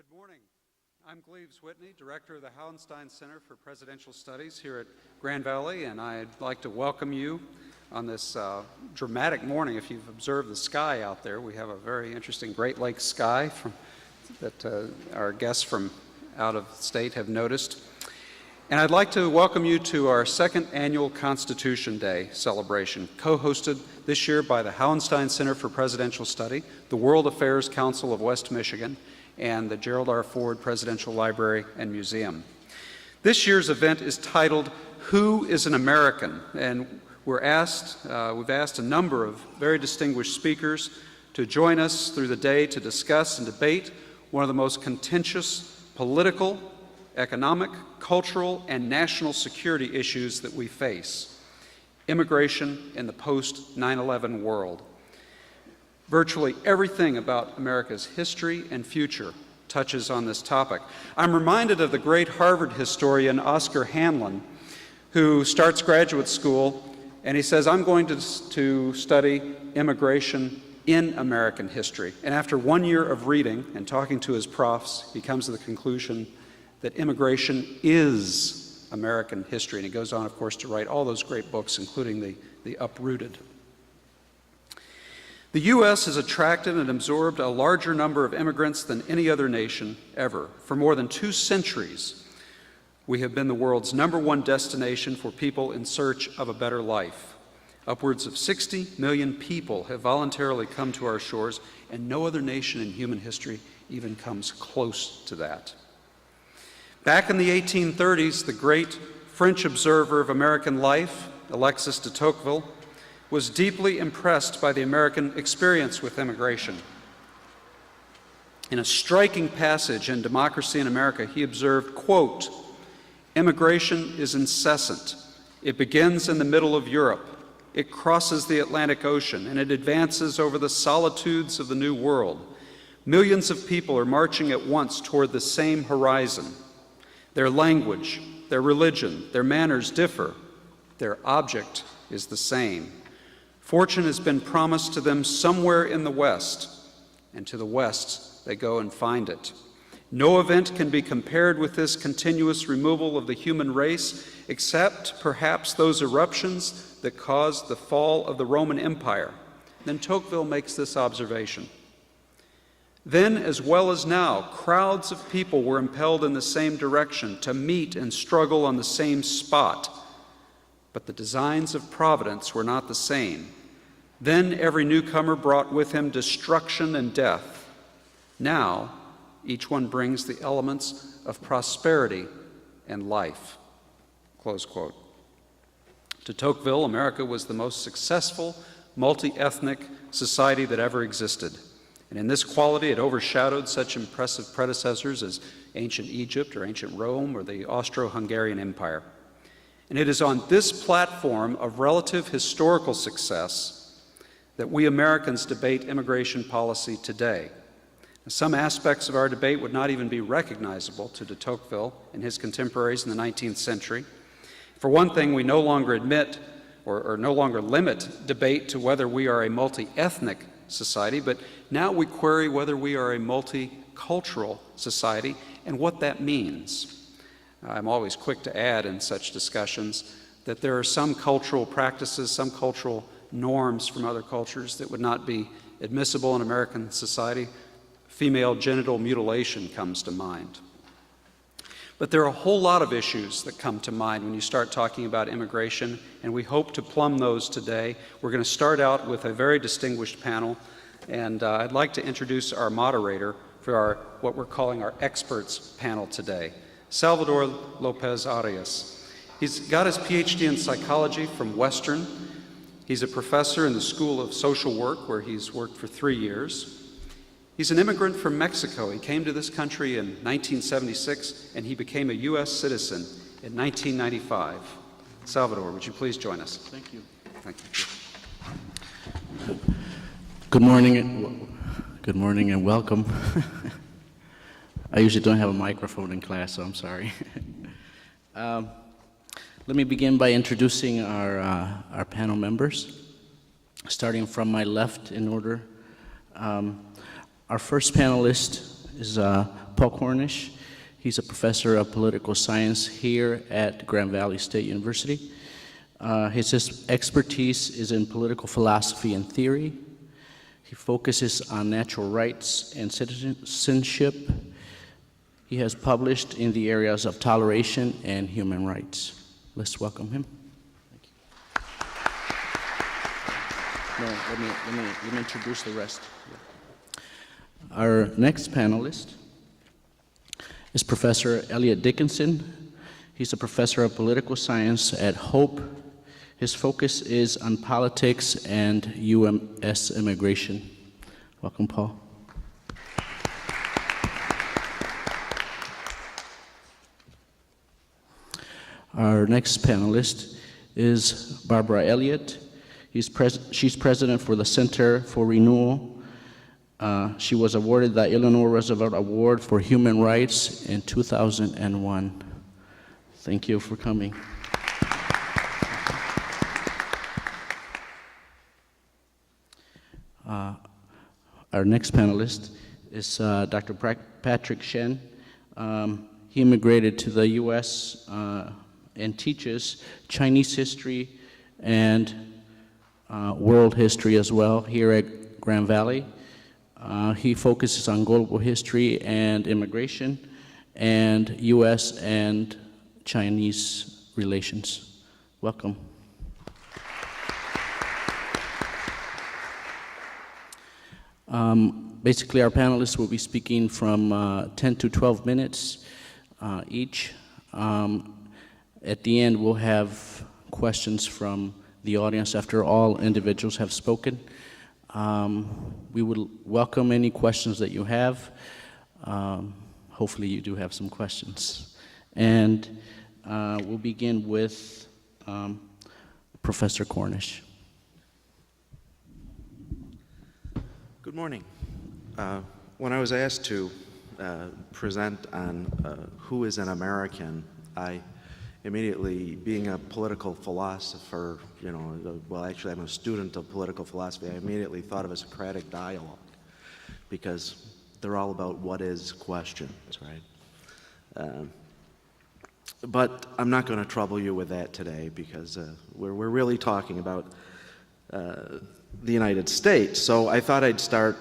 Good morning. I'm Gleaves Whitney, Director of the Hauenstein Center for Presidential Studies here at Grand Valley, and I'd like to welcome you on this dramatic morning. If you've observed the sky out there, we have a very interesting Great Lakes sky that our guests from out of state have noticed. And I'd like to welcome you to our second annual Constitution Day celebration, co-hosted this year by the Hauenstein Center for Presidential Study, the World Affairs Council of West Michigan, and the Gerald R. Ford Presidential Library and Museum. This year's event is titled, Who is an American? And we've asked a number of very distinguished speakers to join us through the day to discuss and debate one of the most contentious political, economic, cultural, and national security issues that we face: immigration in the post 9/11 world. Virtually everything about America's history and future touches on this topic. I'm reminded of the great Harvard historian Oscar Hanlon, who starts graduate school and he says, I'm going to study immigration in American history. And after 1 year of reading and talking to his profs, he comes to the conclusion that immigration is American history. And he goes on, of course, to write all those great books, including the Uprooted. The U.S. has attracted and absorbed a larger number of immigrants than any other nation ever. For more than 2 centuries, we have been the world's #1 destination for people in search of a better life. Upwards of 60 million people have voluntarily come to our shores, and no other nation in human history even comes close to that. Back in the 1830s, the great French observer of American life, Alexis de Tocqueville, was deeply impressed by the American experience with immigration. In a striking passage in Democracy in America, he observed, quote, "Immigration is incessant. It begins in the middle of Europe. It crosses the Atlantic Ocean, and it advances over the solitudes of the New World. Millions of people are marching at once toward the same horizon. Their language, their religion, their manners differ. Their object is the same. Fortune has been promised to them somewhere in the West, and to the West they go and find it. No event can be compared with this continuous removal of the human race, except perhaps those eruptions that caused the fall of the Roman Empire." Then Tocqueville makes this observation: "Then, as well as now, crowds of people were impelled in the same direction to meet and struggle on the same spot. But the designs of Providence were not the same. Then every newcomer brought with him destruction and death. Now each one brings the elements of prosperity and life." Close quote. To Tocqueville, America was the most successful multi-ethnic society that ever existed. And in this quality, it overshadowed such impressive predecessors as ancient Egypt or ancient Rome or the Austro-Hungarian Empire. And it is on this platform of relative historical success that we Americans debate immigration policy today. Some aspects of our debate would not even be recognizable to de Tocqueville and his contemporaries in the 19th century. For one thing, we no longer admit or no longer limit debate to whether we are a multi-ethnic society, but now we query whether we are a multicultural society and what that means. I'm always quick to add in such discussions that there are some cultural practices, some cultural norms from other cultures that would not be admissible in American society. Female genital mutilation comes to mind. But there are a whole lot of issues that come to mind when you start talking about immigration, and we hope to plumb those today. We're going to start out with a very distinguished panel, and I'd like to introduce our moderator for what we're calling our experts panel today, Salvador Lopez Odious. He's got his PhD in psychology from Western. He's a professor in the School of Social Work, where he's worked for 3 years. He's an immigrant from Mexico. He came to this country in 1976, and he became a U.S. citizen in 1995. Salvador, would you please join us? Thank you. Thank you. Good morning and welcome. I usually don't have a microphone in class, so I'm sorry. Let me begin by introducing our panel members, starting from my left in order. Our first panelist is Paul Cornish. He's a professor of political science here at Grand Valley State University. His expertise is in political philosophy and theory. He focuses on natural rights and citizenship. He has published in the areas of toleration and human rights. Let's welcome him. Thank you. No, let me introduce the rest. Our next panelist is Professor Elliot Dickinson. He's a professor of political science at Hope. His focus is on politics and U.S. immigration. Welcome, Paul. Our next panelist is Barbara Elliot. She's president for the Center for Renewal. She was awarded the Eleanor Roosevelt Award for Human Rights in 2001. Thank you for coming. Our next panelist is Dr. Patrick Shen. He immigrated to the U.S. And teaches Chinese history and world history as well here at Grand Valley. He focuses on global history and immigration and U.S. and Chinese relations. Welcome. Basically, our panelists will be speaking from 10 to 12 minutes each. At the end, we'll have questions from the audience after all individuals have spoken. We would welcome any questions that you have. Hopefully you do have some questions. And we'll begin with Professor Cornish. Good morning. When I was asked to present on who is an American, I immediately, being a political philosopher, well, actually I'm a student of political philosophy, I immediately thought of a Socratic dialogue, because they're all about what is questions, right? But I'm not going to trouble you with that today, because we're really talking about the United States. So I thought I'd start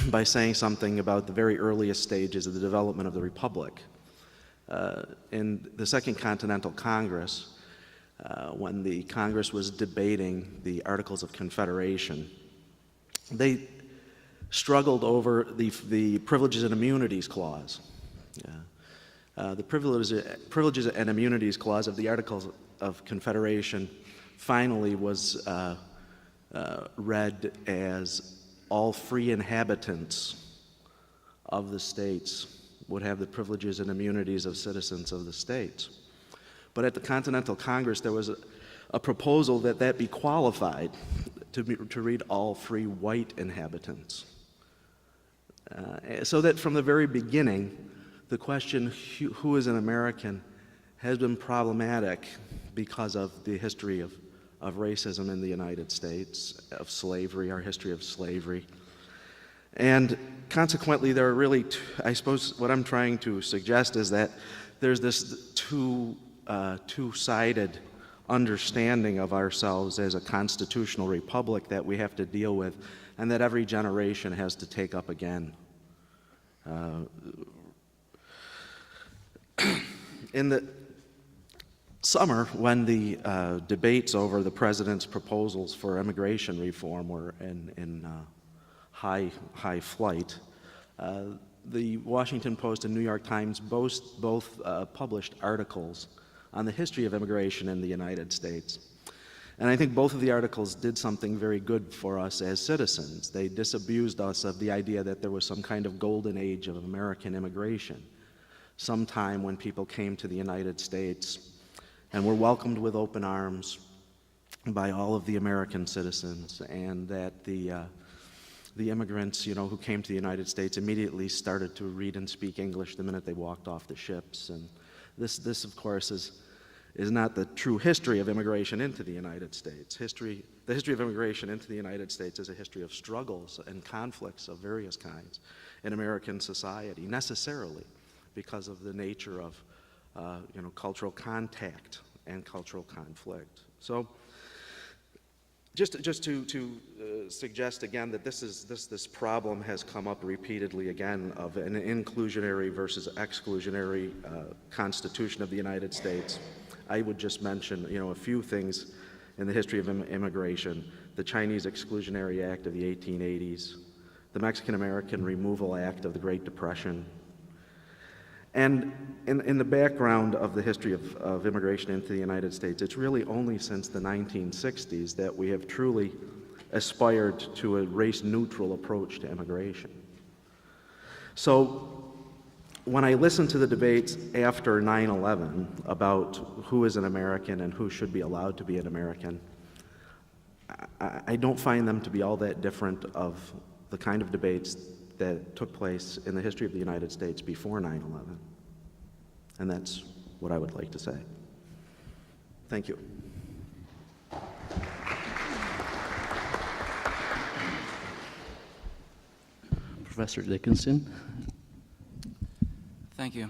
by saying something about the very earliest stages of the development of the Republic. In the Second Continental Congress, when the Congress was debating the Articles of Confederation, they struggled over the Privileges and Immunities Clause. The Privileges and Immunities Clause of the Articles of Confederation finally was read as all free inhabitants of the states would have the privileges and immunities of citizens of the states. But at the Continental Congress, there was a proposal that be qualified to read all free white inhabitants. So that from the very beginning, the question, who is an American, has been problematic because of the history of racism in the United States, of slavery, our history of slavery. And consequently, there are really, I suppose what I'm trying to suggest is that there's this two-sided understanding of ourselves as a constitutional republic that we have to deal with, and that every generation has to take up again. In the summer, when the debates over the president's proposals for immigration reform were in high flight, the Washington Post and New York Times both published articles on the history of immigration in the United States. And I think both of the articles did something very good for us as citizens. They disabused us of the idea that there was some kind of golden age of American immigration, some time when people came to the United States and were welcomed with open arms by all of the American citizens, and that the immigrants, who came to the United States immediately started to read and speak English the minute they walked off the ships. And this of course, is is not the true history of immigration into the United States. The history of immigration into the United States is a history of struggles and conflicts of various kinds in American society, necessarily because of the nature of cultural contact and cultural conflict. So just to suggest again that this problem has come up repeatedly again of an inclusionary versus exclusionary Constitution of the United States, I would just mention a few things in the history of immigration: the Chinese Exclusionary Act of the 1880s, the Mexican-American Removal Act of the Great Depression. And in the background of the history of immigration into the United States, it's really only since the 1960s that we have truly aspired to a race-neutral approach to immigration. So when I listen to the debates after 9/11 about who is an American and who should be allowed to be an American, I don't find them to be all that different of the kind of debates that took place in the history of the United States before 9/11. And that's what I would like to say. Thank you. Professor Dickinson. Thank you.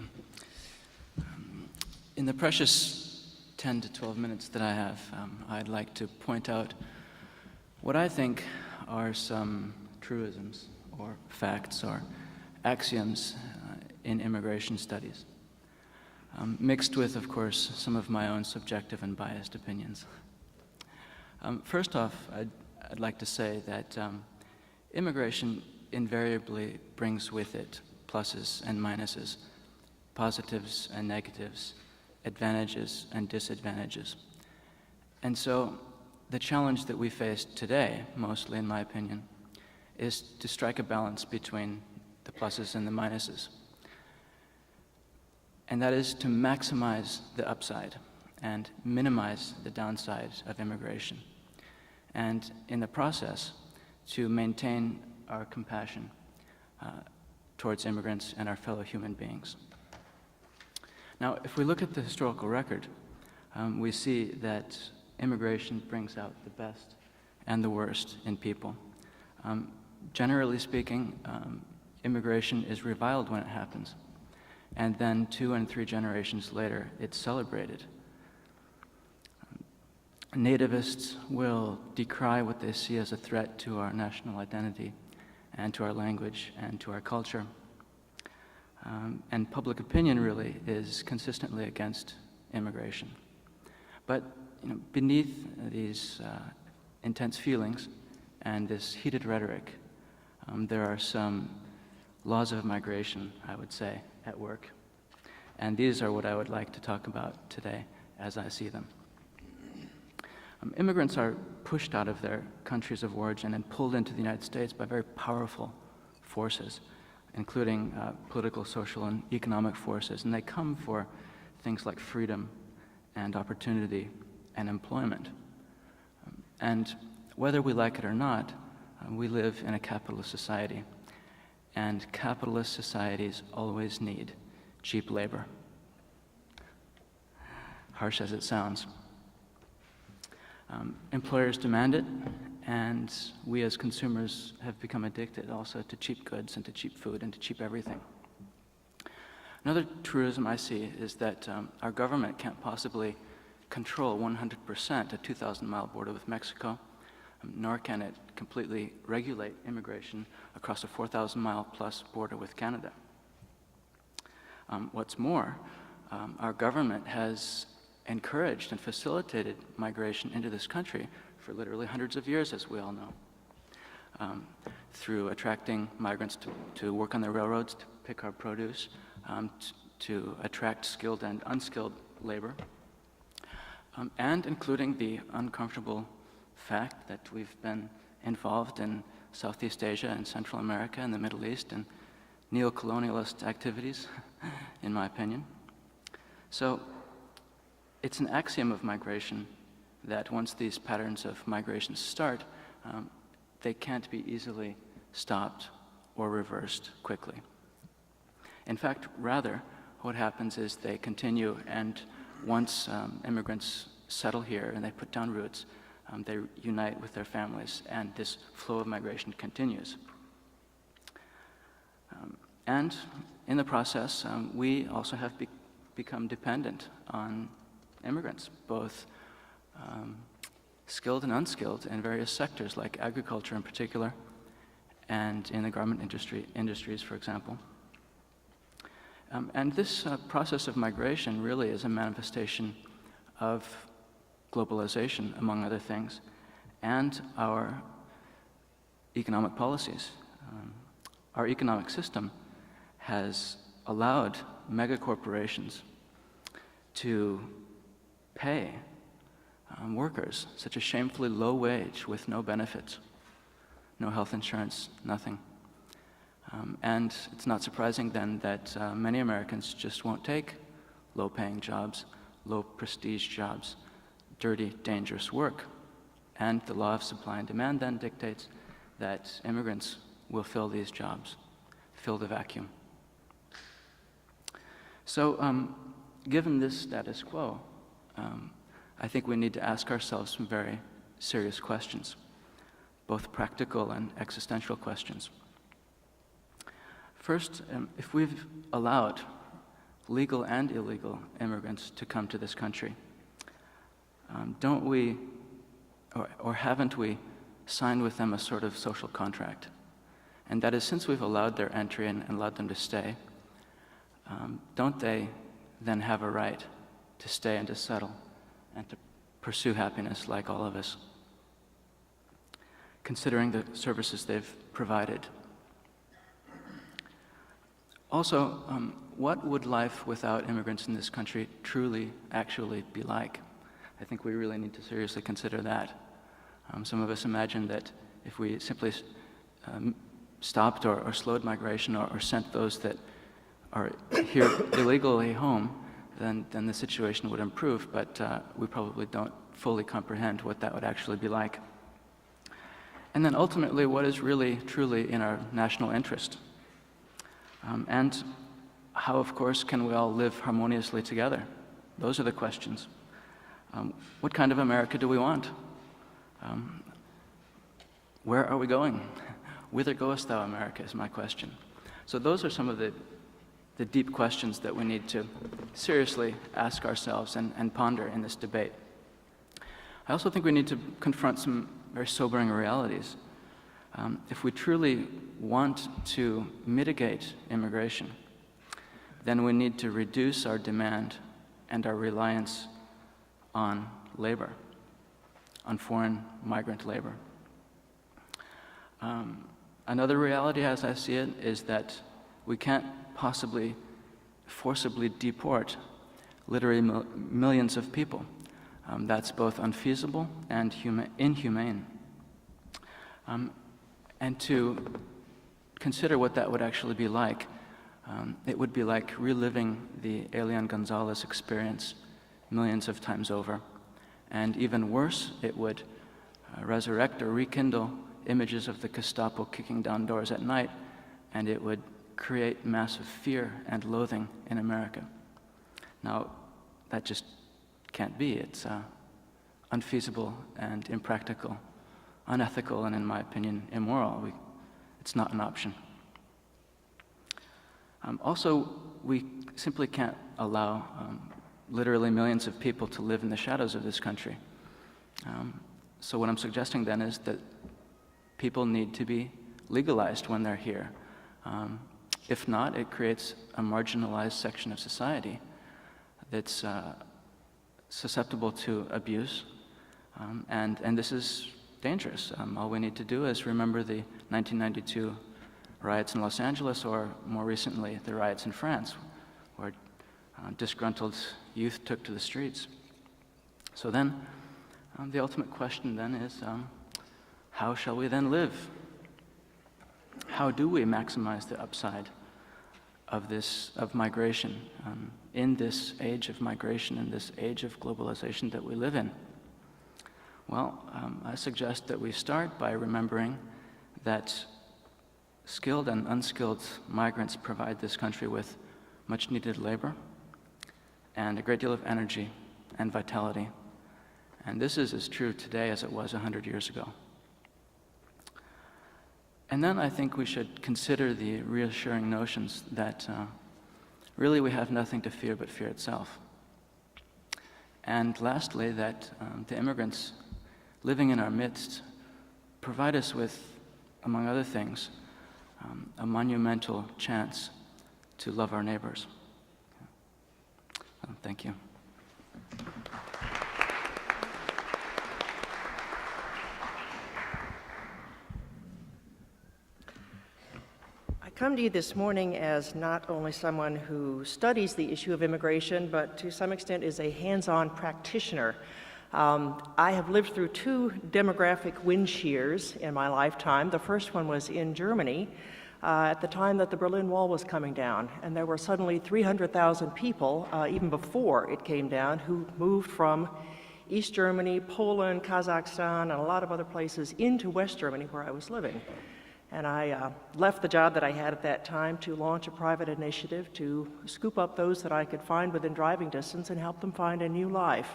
In the precious 10 to 12 minutes that I have, I'd like to point out what I think are some truisms or facts or axioms in immigration studies, mixed with, of course, some of my own subjective and biased opinions. First off, I'd like to say that immigration invariably brings with it pluses and minuses, positives and negatives, advantages and disadvantages. And so the challenge that we face today, mostly in my opinion, is to strike a balance between the pluses and the minuses. And that is to maximize the upside and minimize the downside of immigration. And in the process, to maintain our compassion towards immigrants and our fellow human beings. Now, if we look at the historical record, we see that immigration brings out the best and the worst in people. Generally speaking, immigration is reviled when it happens, and then 2 and 3 generations later, it's celebrated. Nativists will decry what they see as a threat to our national identity and to our language and to our culture. And public opinion really is consistently against immigration. But beneath these intense feelings and this heated rhetoric, there are some laws of migration, I would say, at work. And these are what I would like to talk about today as I see them. Immigrants are pushed out of their countries of origin and pulled into the United States by very powerful forces, including political, social, and economic forces. And they come for things like freedom and opportunity and employment. And whether we like it or not, we live in a capitalist society. And capitalist societies always need cheap labor. Harsh as it sounds. Employers demand it, and we as consumers have become addicted also to cheap goods and to cheap food and to cheap everything. Another truism I see is that our government can't possibly control 100% a 2,000-mile border with Mexico, nor can it completely regulate immigration across a 4,000-mile plus border with Canada. What's more, our government has encouraged and facilitated migration into this country for literally hundreds of years, as we all know, through attracting migrants to work on the railroads, to pick our produce, to attract skilled and unskilled labor, and including the uncomfortable fact that we've been involved in Southeast Asia and Central America and the Middle East and neo-colonialist activities, in my opinion. So it's an axiom of migration that once these patterns of migration start, they can't be easily stopped or reversed quickly. In fact, rather, what happens is they continue and once immigrants settle here and they put down roots, they unite with their families, and this flow of migration continues. And in the process, we also have become dependent on immigrants, both skilled and unskilled in various sectors, like agriculture in particular, and in the garment industries, for example. And this process of migration really is a manifestation of globalization, among other things, and our economic policies. Our economic system has allowed megacorporations to pay workers such a shamefully low wage with no benefits, no health insurance, nothing. And it's not surprising then that many Americans just won't take low-paying jobs, low-prestige jobs, dirty, dangerous work. And the law of supply and demand then dictates that immigrants will fill these jobs, fill the vacuum. So given this status quo, I think we need to ask ourselves some very serious questions, both practical and existential questions. First, if we've allowed legal and illegal immigrants to come to this country, don't we, or haven't we, signed with them a sort of social contract? And that is, since we've allowed their entry and allowed them to stay, don't they then have a right to stay and to settle and to pursue happiness like all of us, considering the services they've provided? Also, what would life without immigrants in this country truly, actually be like? I think we really need to seriously consider that. Some of us imagine that if we simply stopped or slowed migration or sent those that are here illegally home, then the situation would improve, but we probably don't fully comprehend what that would actually be like. And then ultimately, what is really, truly in our national interest? And how, of course, can we all live harmoniously together? Those are the questions. What kind of America do we want? Where are we going? Whither goest thou, America, is my question. So those are some of the deep questions that we need to seriously ask ourselves and ponder in this debate. I also think we need to confront some very sobering realities. If we truly want to mitigate immigration, then we need to reduce our demand and our reliance on labor, on foreign migrant labor. Another reality, as I see it, is that we can't possibly forcibly deport literally millions of people. That's both unfeasible and inhumane. And to consider what that would actually be like, it would be like reliving the Elian Gonzalez experience millions of times over. And even worse, it would resurrect or rekindle images of the Gestapo kicking down doors at night, and it would create massive fear and loathing in America. Now, that just can't be. It's unfeasible and impractical, unethical, and in my opinion, immoral. It's not an option. Also, we simply can't allow literally millions of people to live in the shadows of this country. So what I'm suggesting then is that people need to be legalized when they're here. If not, it creates a marginalized section of society that's susceptible to abuse, and this is dangerous. All we need to do is remember the 1992 riots in Los Angeles, or more recently, the riots in France, where disgruntled youth took to the streets. So then, the ultimate question then is, how shall we then live? How do we maximize the upside of migration, in this age of migration, in this age of globalization that we live in? Well, I suggest that we start by remembering that skilled and unskilled migrants provide this country with much needed labor, and a great deal of energy and vitality. And this is as true today as it was 100 years ago. And then I think we should consider the reassuring notions that really we have nothing to fear but fear itself. And lastly, that the immigrants living in our midst provide us with, among other things, a monumental chance to love our neighbors. Thank you. I come to you this morning as not only someone who studies the issue of immigration, but to some extent is a hands-on practitioner. I have lived through 2 demographic wind shears in my lifetime. The first one was in Germany at the time that the Berlin Wall was coming down, and there were suddenly 300,000 people, even before it came down, who moved from East Germany, Poland, Kazakhstan, and a lot of other places into West Germany where I was living. And I left the job that I had at that time to launch a private initiative to scoop up those that I could find within driving distance and help them find a new life.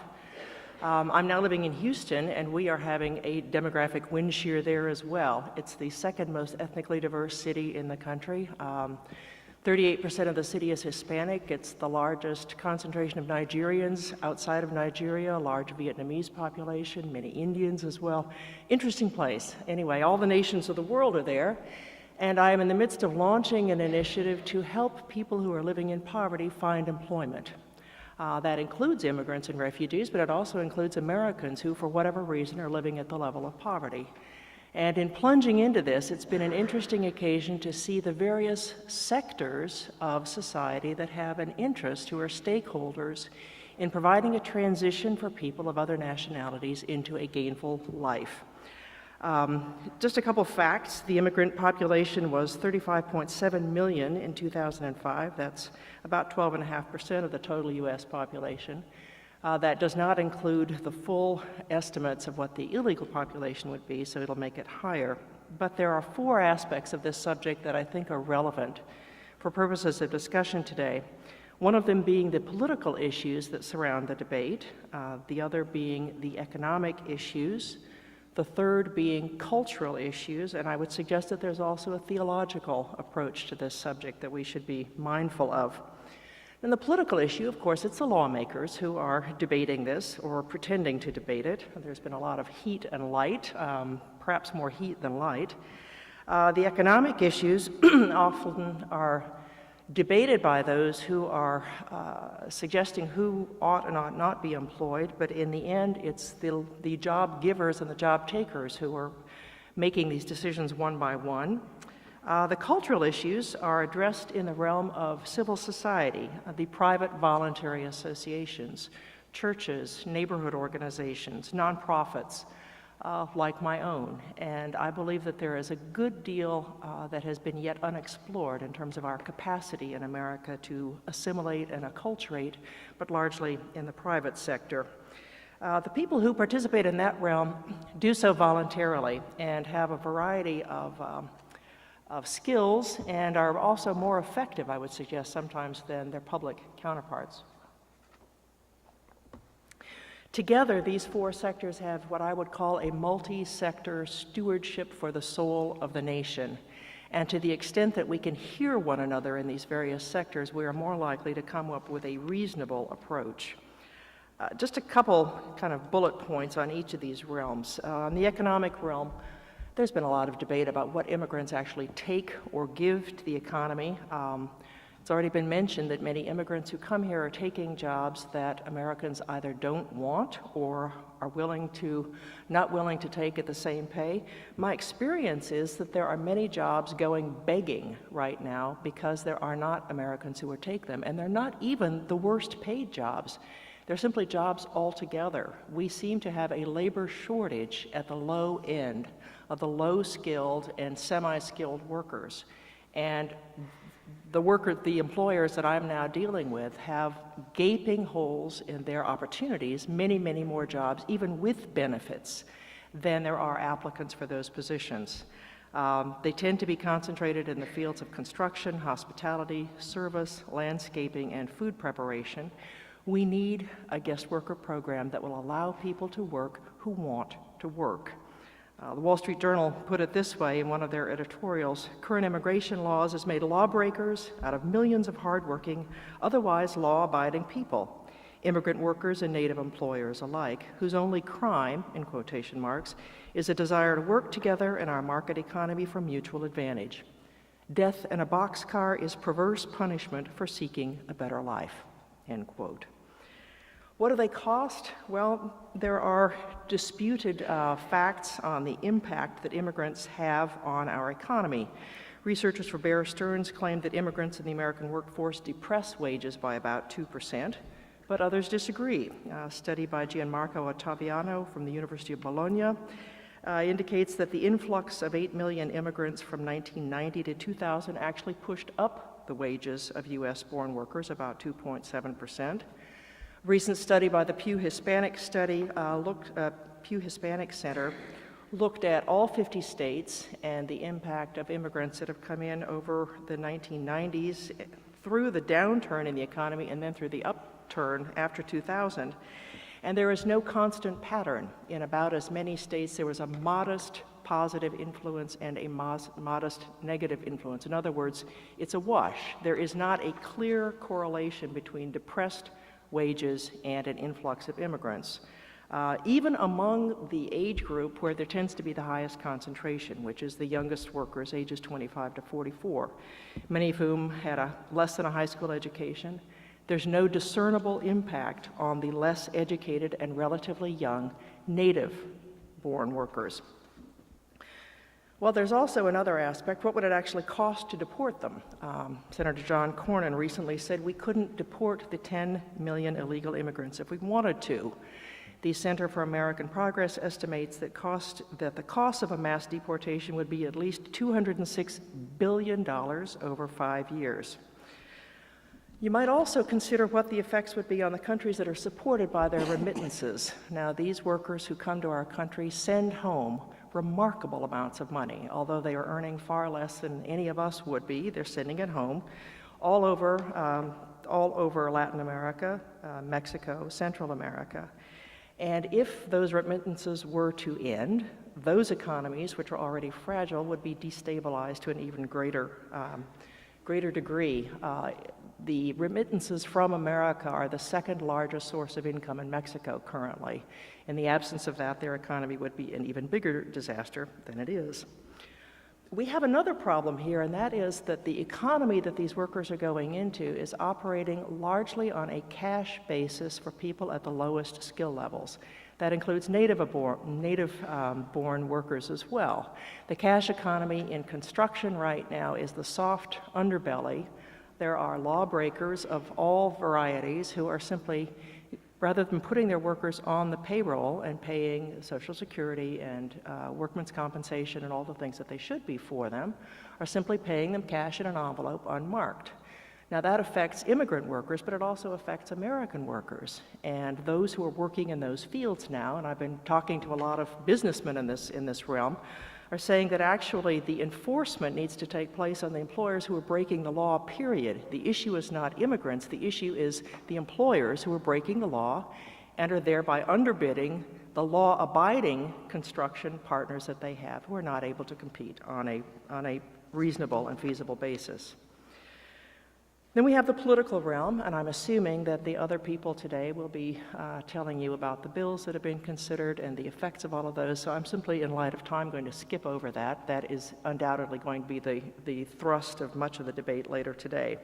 I'm now living in Houston, and we are having a demographic wind shear there as well. It's the second most ethnically diverse city in the country. 38% of the city is Hispanic. It's the largest concentration of Nigerians outside of Nigeria, a large Vietnamese population, many Indians as well. Interesting place. Anyway, all the nations of the world are there, and I am in the midst of launching an initiative to help people who are living in poverty find employment. That includes immigrants and refugees, but it also includes Americans who, for whatever reason, are living at the level of poverty. And in plunging into this, it's been an interesting occasion to see the various sectors of society that have an interest, who are stakeholders in providing a transition for people of other nationalities into a gainful life. Just a couple facts. The immigrant population was 35.7 million in 2005. That's about 12.5% of the total U.S. population. That does not include the full estimates of what the illegal population would be, so it'll make it higher. But there are 4 aspects of this subject that I think are relevant for purposes of discussion today. One of them being the political issues that surround the debate, the other being the economic issues, the third being cultural issues, and I would suggest that there's also a theological approach to this subject that we should be mindful of. And the political issue, of course, it's the lawmakers who are debating this or pretending to debate it. There's been a lot of heat and light, perhaps more heat than light. The economic issues often are debated by those who are suggesting who ought and ought not be employed, but in the end, it's the job givers and the job takers who are making these decisions one by one. The cultural issues are addressed in the realm of civil society, the private voluntary associations, churches, neighborhood organizations, nonprofits, like my own. And I believe that there is a good deal that has been yet unexplored in terms of our capacity in America to assimilate and acculturate, but largely in the private sector. The people who participate in that realm do so voluntarily and have a variety of skills, and are also more effective, I would suggest, sometimes than their public counterparts. Together, these 4 sectors have what I would call a multi-sector stewardship for the soul of the nation. And to the extent that we can hear one another in these various sectors, we are more likely to come up with a reasonable approach. Just a couple kind of bullet points on each of these realms. On the economic realm, there's been a lot of debate about what immigrants actually take or give to the economy. It's already been mentioned that many immigrants who come here are taking jobs that Americans either don't want or are not willing to take at the same pay. My experience is that there are many jobs going begging right now because there are not Americans who would take them, and they're not even the worst paid jobs. They're simply jobs altogether. We seem to have a labor shortage at the low end of the low-skilled and semi-skilled workers. And the employers that I'm now dealing with have gaping holes in their opportunities, many, many more jobs, even with benefits, than there are applicants for those positions. They tend to be concentrated in the fields of construction, hospitality, service, landscaping, and food preparation, We need a guest worker program that will allow people to work who want to work. The Wall Street Journal put it this way in one of their editorials: current immigration laws has made lawbreakers out of millions of hardworking, otherwise law-abiding people, immigrant workers and native employers alike, whose only crime, in quotation marks, is a desire to work together in our market economy for mutual advantage. Death in a boxcar is perverse punishment for seeking a better life, end quote. What do they cost? Well, there are disputed facts on the impact that immigrants have on our economy. Researchers for Bear Stearns claim that immigrants in the American workforce depress wages by about 2%, but others disagree. A study by Gianmarco Ottaviano from the University of Bologna indicates that the influx of 8 million immigrants from 1990 to 2000 actually pushed up the wages of US-born workers about 2.7%. A recent study by the Pew Hispanic Center looked at all 50 states and the impact of immigrants that have come in over the 1990s through the downturn in the economy and then through the upturn after 2000. And there is no constant pattern. In about as many states, there was a modest positive influence and a modest negative influence. In other words, it's a wash. There is not a clear correlation between depressed wages and an influx of immigrants. Even among the age group where there tends to be the highest concentration, which is the youngest workers, ages 25 to 44, many of whom had less than a high school education, there's no discernible impact on the less educated and relatively young native-born workers. Well, there's also another aspect. What would it actually cost to deport them? Senator John Cornyn recently said we couldn't deport the 10 million illegal immigrants if we wanted to. The Center for American Progress estimates that the cost of a mass deportation would be at least $206 billion over 5 years. You might also consider what the effects would be on the countries that are supported by their remittances. Now, these workers who come to our country send home remarkable amounts of money. Although they are earning far less than any of us would be, they're sending it home all over Latin America, Mexico, Central America. And if those remittances were to end, those economies, which are already fragile, would be destabilized to an even greater degree. The remittances from America are the second largest source of income in Mexico currently. In the absence of that, their economy would be an even bigger disaster than it is. We have another problem here, and that is that the economy that these workers are going into is operating largely on a cash basis for people at the lowest skill levels. That includes native-born workers as well. The cash economy in construction right now is the soft underbelly. There are lawbreakers of all varieties who are simply, rather than putting their workers on the payroll and paying Social Security and workman's compensation and all the things that they should be for them, are simply paying them cash in an envelope unmarked. Now that affects immigrant workers, but it also affects American workers. And those who are working in those fields now, and I've been talking to a lot of businessmen in this realm, are saying that actually the enforcement needs to take place on the employers who are breaking the law, period. The issue is not immigrants, the issue is the employers who are breaking the law and are thereby underbidding the law-abiding construction partners that they have who are not able to compete on a reasonable and feasible basis. Then we have the political realm, and I'm assuming that the other people today will be telling you about the bills that have been considered and the effects of all of those, so I'm simply, in light of time, going to skip over that. That is undoubtedly going to be the thrust of much of the debate later today.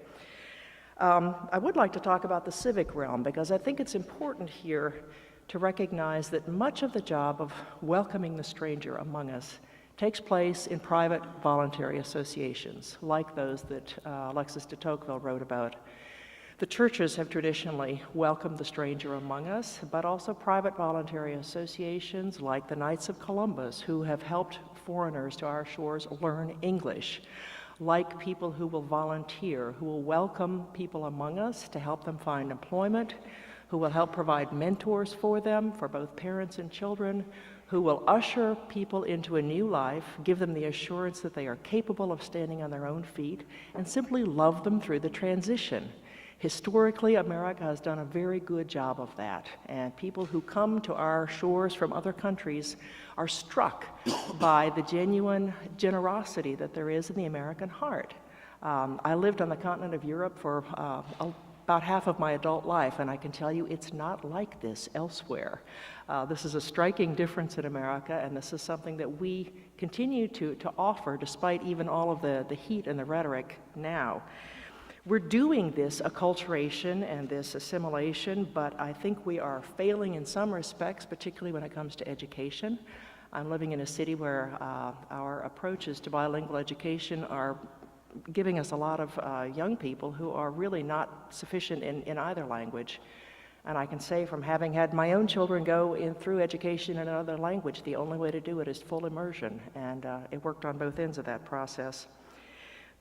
I would like to talk about the civic realm, because I think it's important here to recognize that much of the job of welcoming the stranger among us takes place in private voluntary associations, like those that Alexis de Tocqueville wrote about. The churches have traditionally welcomed the stranger among us, but also private voluntary associations like the Knights of Columbus, who have helped foreigners to our shores learn English, like people who will volunteer, who will welcome people among us to help them find employment, who will help provide mentors for them, for both parents and children, who will usher people into a new life, give them the assurance that they are capable of standing on their own feet, and simply love them through the transition. Historically, America has done a very good job of that, and people who come to our shores from other countries are struck by the genuine generosity that there is in the American heart. I lived on the continent of Europe for about half of my adult life, and I can tell you it's not like this elsewhere. This is a striking difference in America, and this is something that we continue to offer despite even all of the heat and the rhetoric now. We're doing this acculturation and this assimilation, but I think we are failing in some respects, particularly when it comes to education. I'm living in a city where our approaches to bilingual education are giving us a lot of young people who are really not sufficient in either language. And I can say from having had my own children go through education in another language, the only way to do it is full immersion, and it worked on both ends of that process.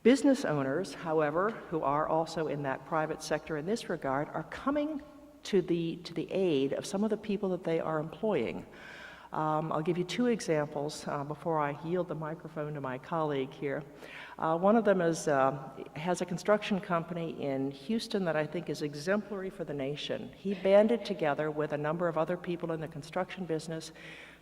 Business owners, however, who are also in that private sector in this regard, are coming to the aid of some of the people that they are employing. I'll give you two examples before I yield the microphone to my colleague here. One of them has a construction company in Houston that I think is exemplary for the nation. He banded together with a number of other people in the construction business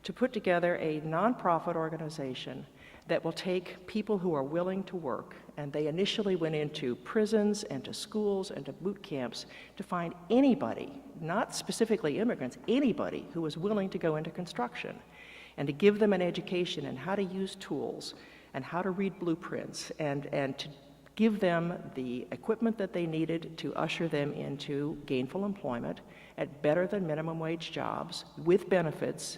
to put together a nonprofit organization that will take people who are willing to work, and they initially went into prisons and to schools and to boot camps to find anybody, not specifically immigrants, anybody who was willing to go into construction, and to give them an education in how to use tools and how to read blueprints, and to give them the equipment that they needed to usher them into gainful employment at better than minimum wage jobs with benefits.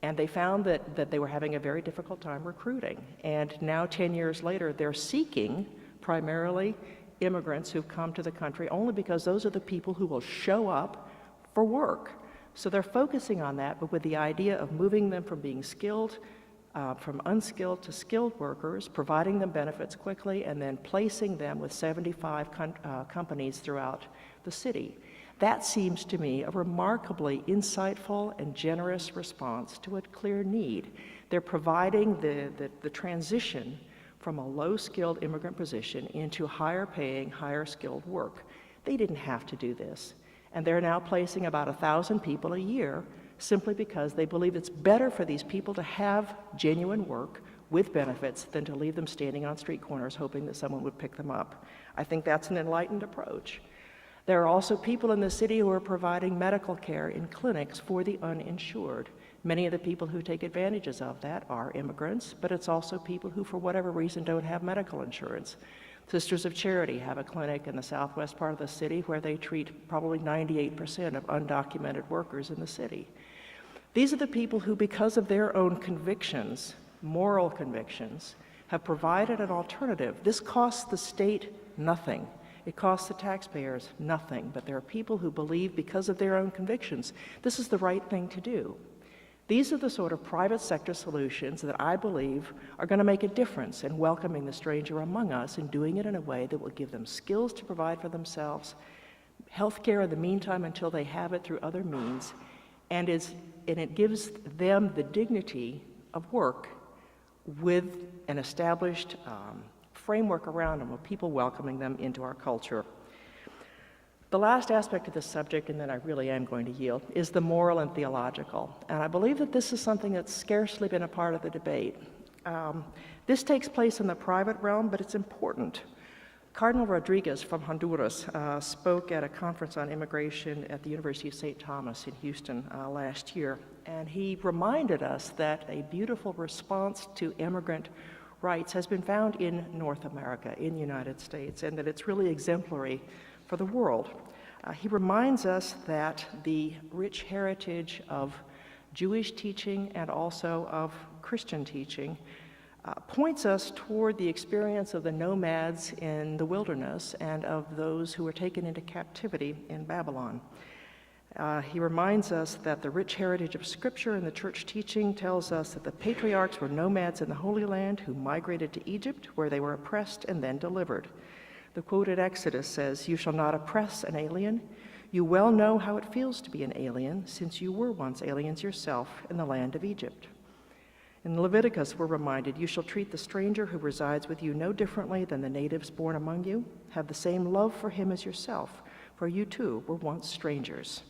And they found that they were having a very difficult time recruiting. And now, 10 years later, they're seeking primarily immigrants who've come to the country only because those are the people who will show up for work. So they're focusing on that, but with the idea of moving them from being skilled, from unskilled to skilled workers, providing them benefits quickly, and then placing them with 75 companies throughout the city. That seems to me a remarkably insightful and generous response to a clear need. They're providing the transition from a low-skilled immigrant position into higher-paying, higher-skilled work. They didn't have to do this. And they're now placing about 1,000 people a year simply because they believe it's better for these people to have genuine work with benefits than to leave them standing on street corners hoping that someone would pick them up. I think that's an enlightened approach. There are also people in the city who are providing medical care in clinics for the uninsured. Many of the people who take advantages of that are immigrants, but it's also people who, for whatever reason, don't have medical insurance. Sisters of Charity have a clinic in the southwest part of the city where they treat probably 98% of undocumented workers in the city. These are the people who, because of their own convictions, moral convictions, have provided an alternative. This costs the state nothing. It costs the taxpayers nothing, but there are people who believe, because of their own convictions, this is the right thing to do. These are the sort of private sector solutions that I believe are going to make a difference in welcoming the stranger among us and doing it in a way that will give them skills to provide for themselves, health care in the meantime until they have it through other means, and it gives them the dignity of work with an established framework around them of people welcoming them into our culture. The last aspect of this subject, and then I really am going to yield, is the moral and theological. And I believe that this is something that's scarcely been a part of the debate. This takes place in the private realm, but it's important. Cardinal Rodriguez from Honduras spoke at a conference on immigration at the University of St. Thomas in Houston last year, and he reminded us that a beautiful response to immigrant rights has been found in North America, in the United States, and that it's really exemplary for the world. He reminds us that the rich heritage of Jewish teaching and also of Christian teaching points us toward the experience of the nomads in the wilderness and of those who were taken into captivity in Babylon. He reminds us that the rich heritage of Scripture and the church teaching tells us that the patriarchs were nomads in the Holy Land who migrated to Egypt, where they were oppressed and then delivered. The quoted Exodus says, "You shall not oppress an alien. You well know how it feels to be an alien, since you were once aliens yourself in the land of Egypt." In Leviticus, we're reminded, "You shall treat the stranger who resides with you no differently than the natives born among you. Have the same love for him as yourself. for you too were once strangers.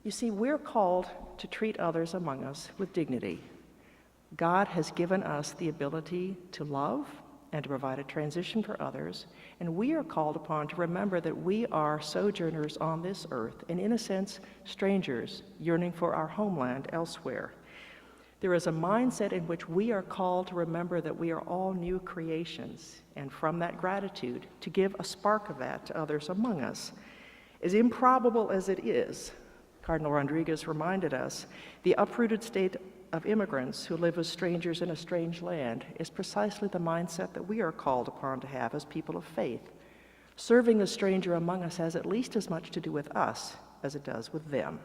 You see, we're called to treat others among us with dignity. God has given us the ability to love and to provide a transition for others, and we are called upon to remember that we are sojourners on this earth, and in a sense, strangers yearning for our homeland elsewhere. There is a mindset in which we are called to remember that we are all new creations, and from that gratitude, to give a spark of that to others among us. As improbable as it is, Cardinal Rodriguez reminded us, the uprooted state of immigrants who live as strangers in a strange land is precisely the mindset that we are called upon to have as people of faith. Serving a stranger among us has at least as much to do with us as it does with them.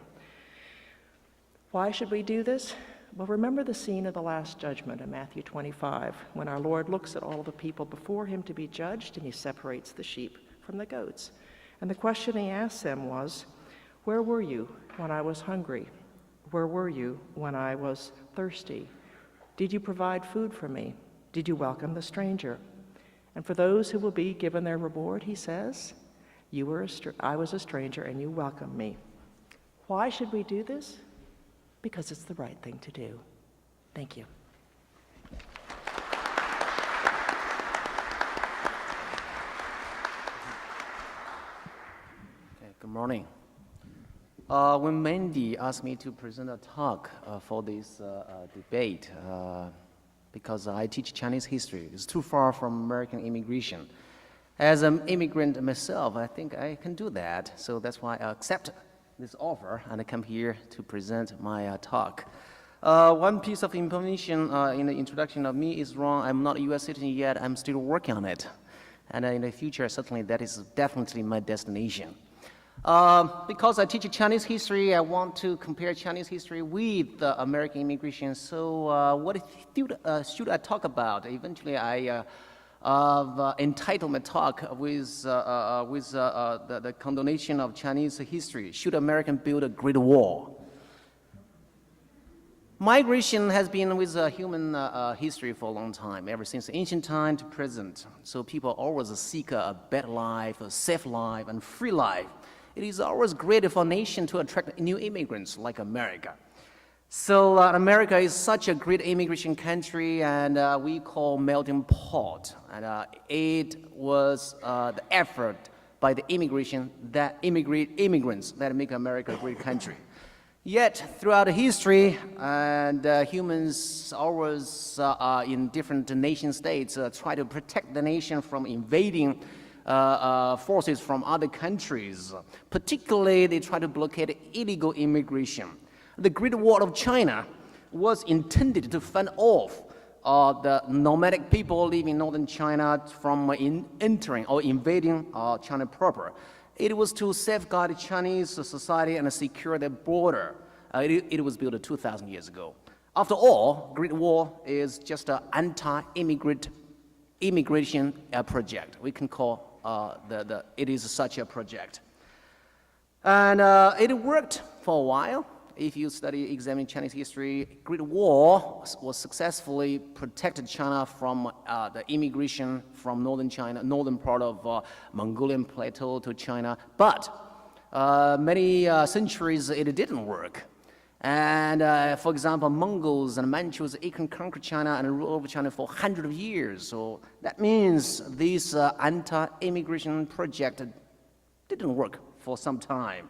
Why should we do this? Well, remember the scene of the Last Judgment in Matthew 25, when our Lord looks at all the people before him to be judged, and he separates the sheep from the goats. And the question he asked them was, where were you when I was hungry? Where were you when I was thirsty? Did you provide food for me? Did you welcome the stranger? And for those who will be given their reward, he says, I was a stranger and you welcomed me. Why should we do this? Because it's the right thing to do. Thank you. Okay, good morning. When Mandy asked me to present a talk for this debate, because I teach Chinese history, it's too far from American immigration. As an immigrant myself, I think I can do that, so that's why I accept this offer and I come here to present my talk. One piece of information in the introduction of me is wrong. I'm not a U.S. citizen yet. I'm still working on it. And in the future, certainly that is definitely my destination. Because I teach Chinese history, I want to compare Chinese history with American immigration. So what should I talk about? Eventually, I entitled my talk with the condemnation of Chinese history. Should America build a great wall? Migration has been with human history for a long time, ever since ancient time to present. So people always seek a better life, a safe life, and free life. It is always great for a nation to attract new immigrants like America. So America is such a great immigration country, and we call melting pot. And it was the effort by the immigrants that make America a great country. Yet, throughout history, and humans always in different nation states try to protect the nation from invading forces from other countries. Particularly, they try to blockade illegal immigration. The Great Wall of China was intended to fend off the nomadic people living in northern China from entering or invading China proper. It was to safeguard Chinese society and secure their border. It was built 2,000 years ago. After all, Great Wall is just an anti-immigration project. We can call it is such a project. And it worked for a while. If you examine Chinese history, Great Wall was successfully protected China from the immigration from northern China, northern part of Mongolian plateau to China. But many centuries it didn't work. And for example, Mongols and Manchus, they can conquer China and rule over China for hundreds of years. So that means this anti-immigration project didn't work for some time.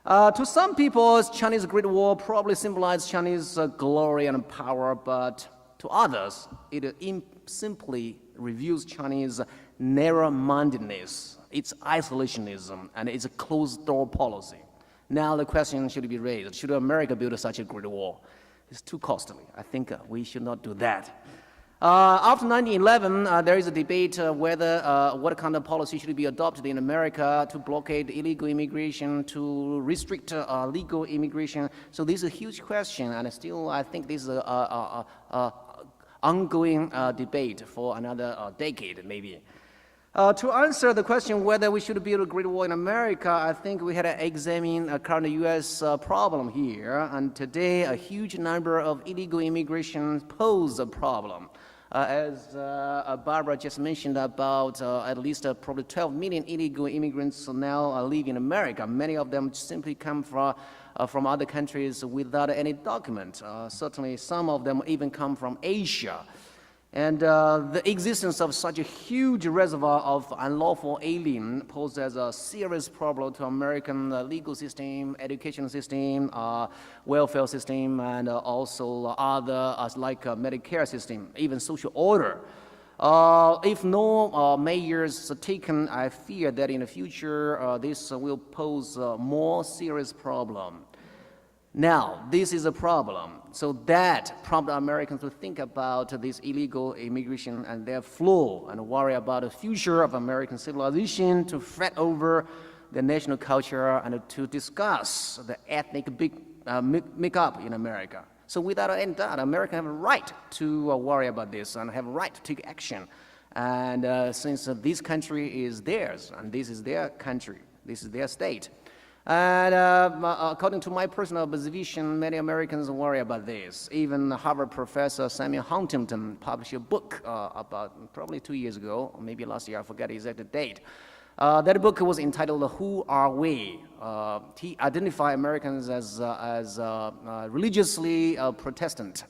To some people, Chinese Great Wall probably symbolized Chinese glory and power, but to others, it simply reveals Chinese narrow-mindedness, its isolationism, and its closed-door policy. Now the question should be raised, should America build such a Great Wall? It's too costly. I think we should not do that. After 1911, there is a debate whether what kind of policy should be adopted in America to blockade illegal immigration, to restrict legal immigration. So this is a huge question, and still I think this is an ongoing debate for another decade, maybe. To answer the question whether we should build a Great Wall in America, I think we had to examine a current U.S. problem here. And today, a huge number of illegal immigration pose a problem. As Barbara just mentioned about at least probably 12 million illegal immigrants now live in America. Many of them simply come from other countries without any document. Certainly some of them even come from Asia. And the existence of such a huge reservoir of unlawful alien poses a serious problem to American legal system, education system, welfare system, and also other like Medicare system, even social order. If no measures are taken, I fear that in the future this will pose a more serious problem. Now, this is a problem. So that prompted Americans to think about this illegal immigration and their flow and worry about the future of American civilization, to fret over the national culture and to discuss the ethnic makeup in America. So without any doubt, Americans have a right to worry about this and have a right to take action. And since this country is theirs, and this is their country, this is their state, and according to my personal observation, many Americans worry about this. Even Harvard professor Samuel Huntington published a book about probably 2 years ago, or maybe last year, I forget the exact date. That book was entitled "Who Are We?" He identified Americans as religiously Protestant,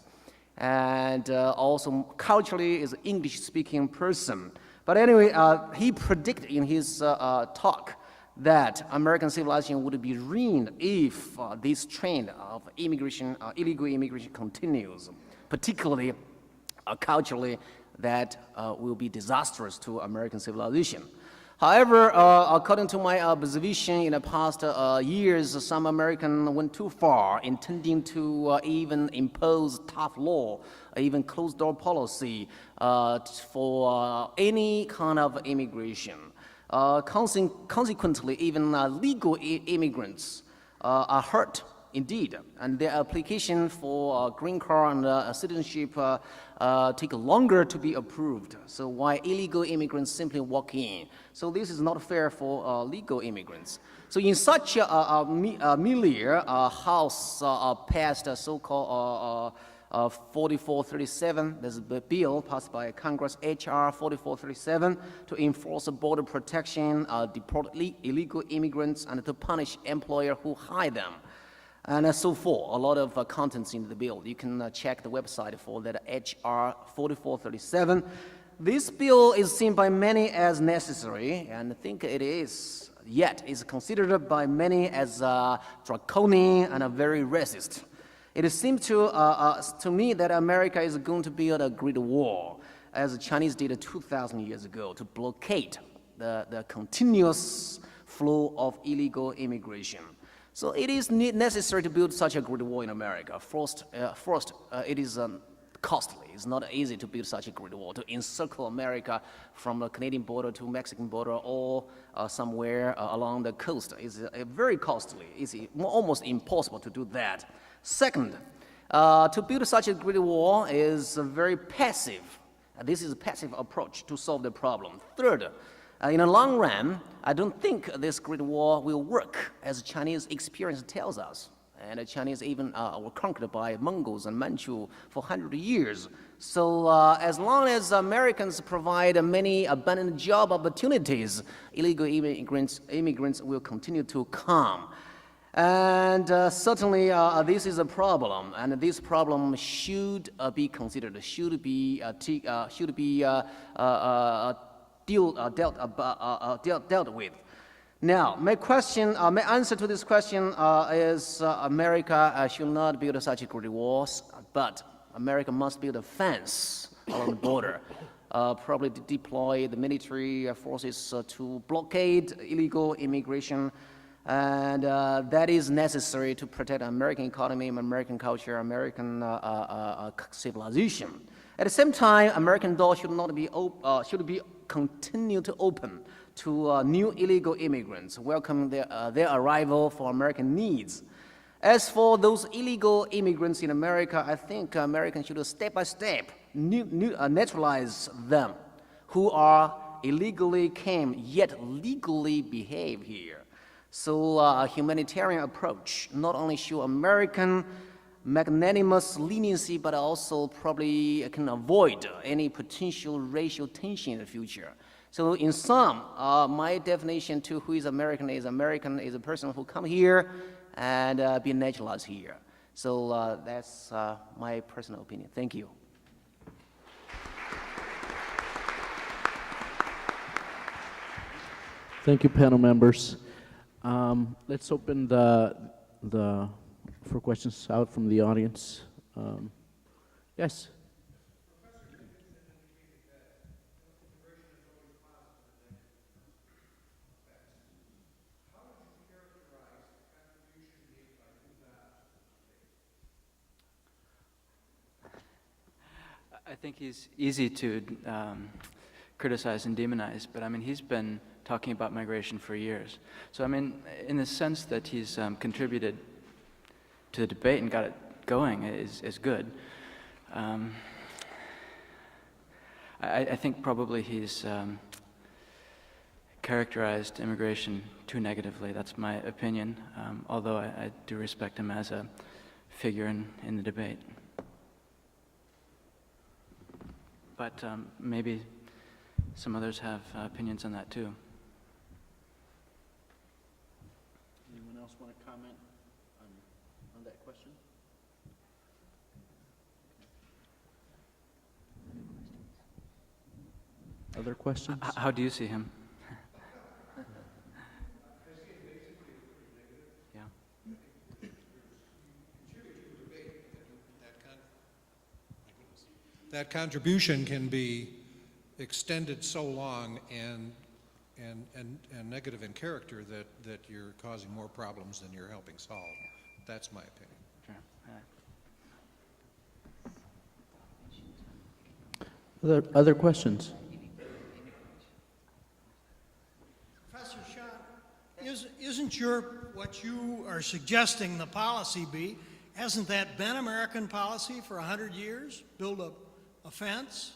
and also culturally is an English-speaking person. But anyway, he predicted in his talk that American civilization would be ruined if this trend of immigration, illegal immigration continues, particularly culturally, that will be disastrous to American civilization. However, according to my observation in the past years, some Americans went too far, intending to even impose tough law, even closed-door policy for any kind of immigration. Consequently, even legal immigrants are hurt indeed, and their application for green card and citizenship take longer to be approved. So why illegal immigrants simply walk in? So this is not fair for legal immigrants. So in such a milieu, House passed a so-called 4437, there's a bill passed by Congress, HR 4437, to enforce border protection, deport illegal immigrants, and to punish employers who hire them, and so forth. A lot of contents in the bill. You can check the website for that HR 4437. This bill is seen by many as necessary, and I think it is, yet is considered by many as draconian and very racist. It seems to me that America is going to build a great wall, as the Chinese did 2,000 years ago, to blockade the continuous flow of illegal immigration. So it is necessary to build such a great wall in America. First, it is costly. It's not easy to build such a great wall, to encircle America from the Canadian border to Mexican border or somewhere along the coast. It's very costly. It's almost impossible to do that. Second, to build such a great wall is very passive. This is a passive approach to solve the problem. Third, in the long run, I don't think this great wall will work, as Chinese experience tells us. And the Chinese even were conquered by Mongols and Manchu for 100 years. So as long as Americans provide many abundant job opportunities, illegal immigrants will continue to come. And certainly this is a problem, and this problem should be considered, should be dealt with. Now, my answer to this question is America should not build such great walls, but America must build a fence along the border, probably deploy the military forces to blockade illegal immigration, and that is necessary to protect American economy, American culture, American civilization. At the same time, American door should be continue to open to new illegal immigrants, welcome their arrival for American needs. As for those illegal immigrants in America, I think Americans should step by step naturalize them who are illegally came yet legally behave here. So a humanitarian approach not only show American magnanimous leniency, but also probably can avoid any potential racial tension in the future. So in sum, my definition to who is American is a person who come here and be naturalized here. So that's my personal opinion. Thank you. Thank you, panel members. Let's open for questions out from the audience. Yes. I think he's easy to criticize and demonize, but I mean, he's been talking about migration for years. So I mean, in the sense that he's contributed to the debate and got it going is good. I think probably he's characterized immigration too negatively. That's my opinion, although I do respect him as a figure in the debate. But maybe some others have opinions on that too. Anyone else want to comment on that question? Other questions? How do you see him? Yeah. That contribution can be extended so long and negative in character that you're causing more problems than you're helping solve. That's my opinion. Sure. Other questions? Professor Shen, isn't what you are suggesting the policy be, hasn't that been American policy for 100 years? Build a fence,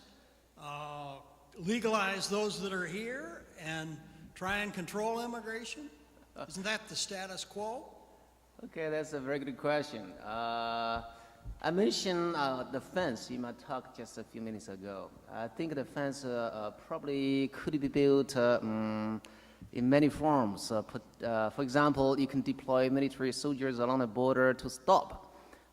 legalize those that are here, and try and control immigration? Isn't that the status quo? Okay, that's a very good question. I mentioned the fence in my talk just a few minutes ago. I think the fence probably could be built in many forms. For example, you can deploy military soldiers along the border to stop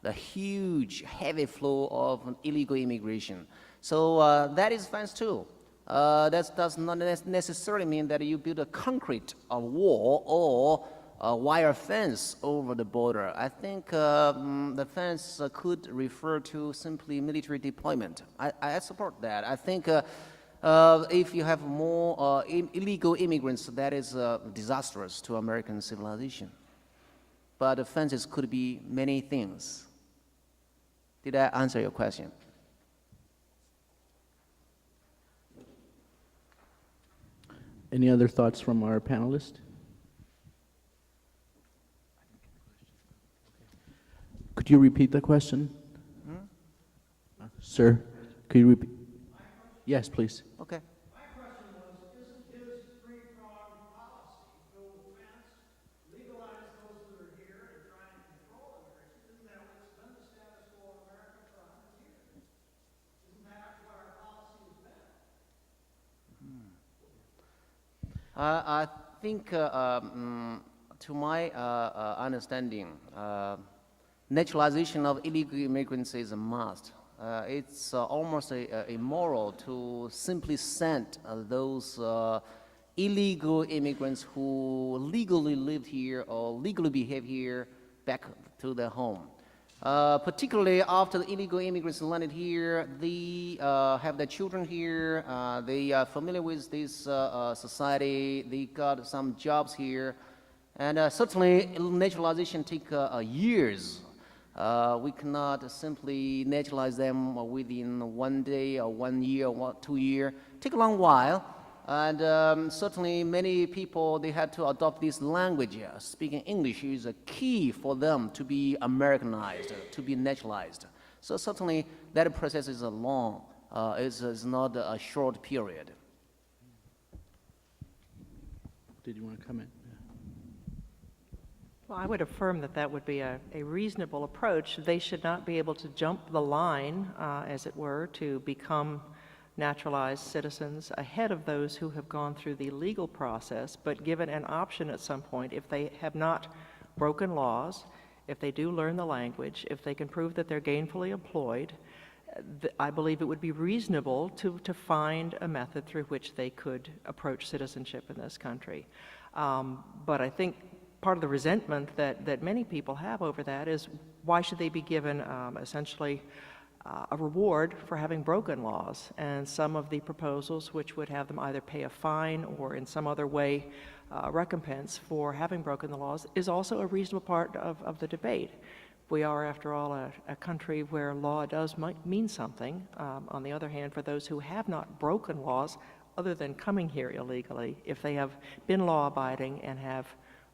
the huge, heavy flow of illegal immigration. So that is fence too. That does not necessarily mean that you build a concrete wall or a wire fence over the border. I think the fence could refer to simply military deployment. I support that. I think if you have more illegal immigrants, that is disastrous to American civilization. But the fences could be many things. Did I answer your question? Any other thoughts from our panelists? Could you repeat the question? Sir, could you repeat? Yes, please. Okay. My question was, isn't his three-pronged policy, build a fence, legalize those that are here, and try and control immigration, isn't that what's been the status quo in America for 100 years? Isn't that what our policy has been? I think, to my understanding, naturalization of illegal immigrants is a must. It's almost immoral to simply send those illegal immigrants who legally live here or legally behave here back to their home. Particularly after the illegal immigrants landed here, they have their children here, they are familiar with this society, they got some jobs here, and certainly naturalization takes years. We cannot simply naturalize them within 1 day or 1 year or 2 years. Take a long while, and certainly many people, they had to adopt this language. Speaking English is a key for them to be Americanized, to be naturalized. So certainly that process is a long, is not a short period. Did you want to comment? Well, I would affirm that that would be a reasonable approach. They should not be able to jump the line, as it were, to become naturalized citizens ahead of those who have gone through the legal process, but given an option at some point, if they have not broken laws, if they do learn the language, if they can prove that they're gainfully employed, I believe it would be reasonable to find a method through which they could approach citizenship in this country. But I think part of the resentment that many people have over that is, why should they be given essentially a reward for having broken laws? And some of the proposals which would have them either pay a fine or in some other way recompense for having broken the laws is also a reasonable part of the debate. We are, after all, a country where law does mean something. On the other hand, for those who have not broken laws, other than coming here illegally, if they have been law-abiding and have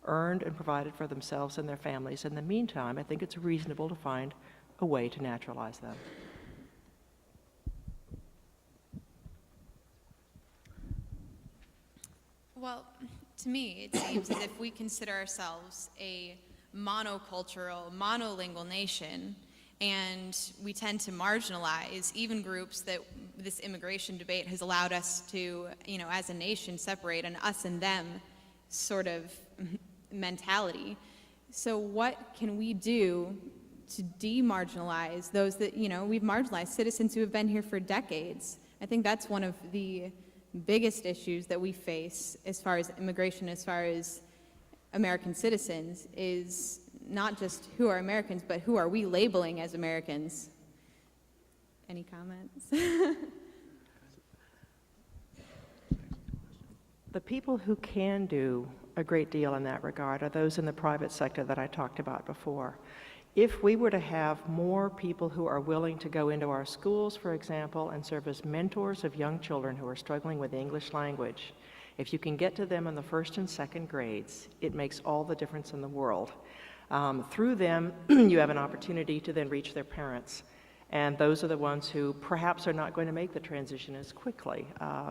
earned and provided for themselves and their families in the meantime, I think it's reasonable to find a way to naturalize them. Well, to me, it seems as if we consider ourselves a monocultural, monolingual nation, and we tend to marginalize even groups that this immigration debate has allowed us to, as a nation, separate an us and them sort of mentality. So what can we do to demarginalize those that, we've marginalized citizens who have been here for decades? I think that's one of the biggest issues that we face as far as immigration, as far as American citizens, is not just who are Americans, but who are we labeling as Americans? Any comments? The people who can do a great deal in that regard are those in the private sector that I talked about before. If we were to have more people who are willing to go into our schools, for example, and serve as mentors of young children who are struggling with the English language, if you can get to them in the first and second grades, it makes all the difference in the world. Through them, you have an opportunity to then reach their parents. And those are the ones who perhaps are not going to make the transition as quickly.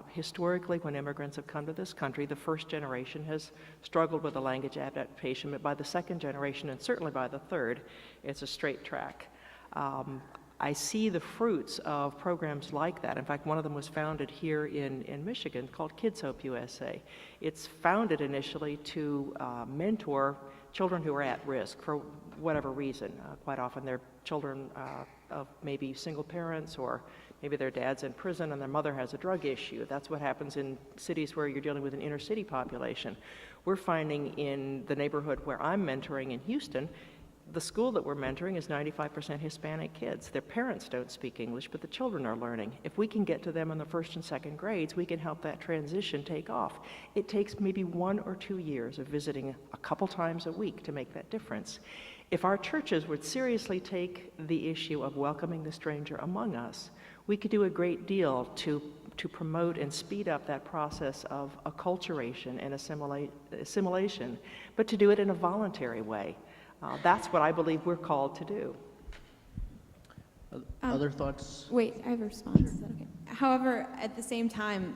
Historically, when immigrants have come to this country, the first generation has struggled with the language adaptation, but by the second generation, and certainly by the third, it's a straight track. I see the fruits of programs like that. In fact, one of them was founded here in Michigan called Kids Hope USA. It's founded initially to mentor children who are at risk for whatever reason. Quite often they're children of maybe single parents, or maybe their dad's in prison and their mother has a drug issue. That's what happens in cities where you're dealing with an inner city population. We're finding in the neighborhood where I'm mentoring in Houston, the school that we're mentoring is 95% Hispanic kids. Their parents don't speak English, but the children are learning. If we can get to them in the first and second grades, we can help that transition take off. It takes maybe 1 or 2 years of visiting a couple times a week to make that difference. If our churches would seriously take the issue of welcoming the stranger among us, we could do a great deal to promote and speed up that process of acculturation and assimilation, but to do it in a voluntary way. That's what I believe we're called to do. Other thoughts? Wait, I have a response. Is that okay? However, at the same time,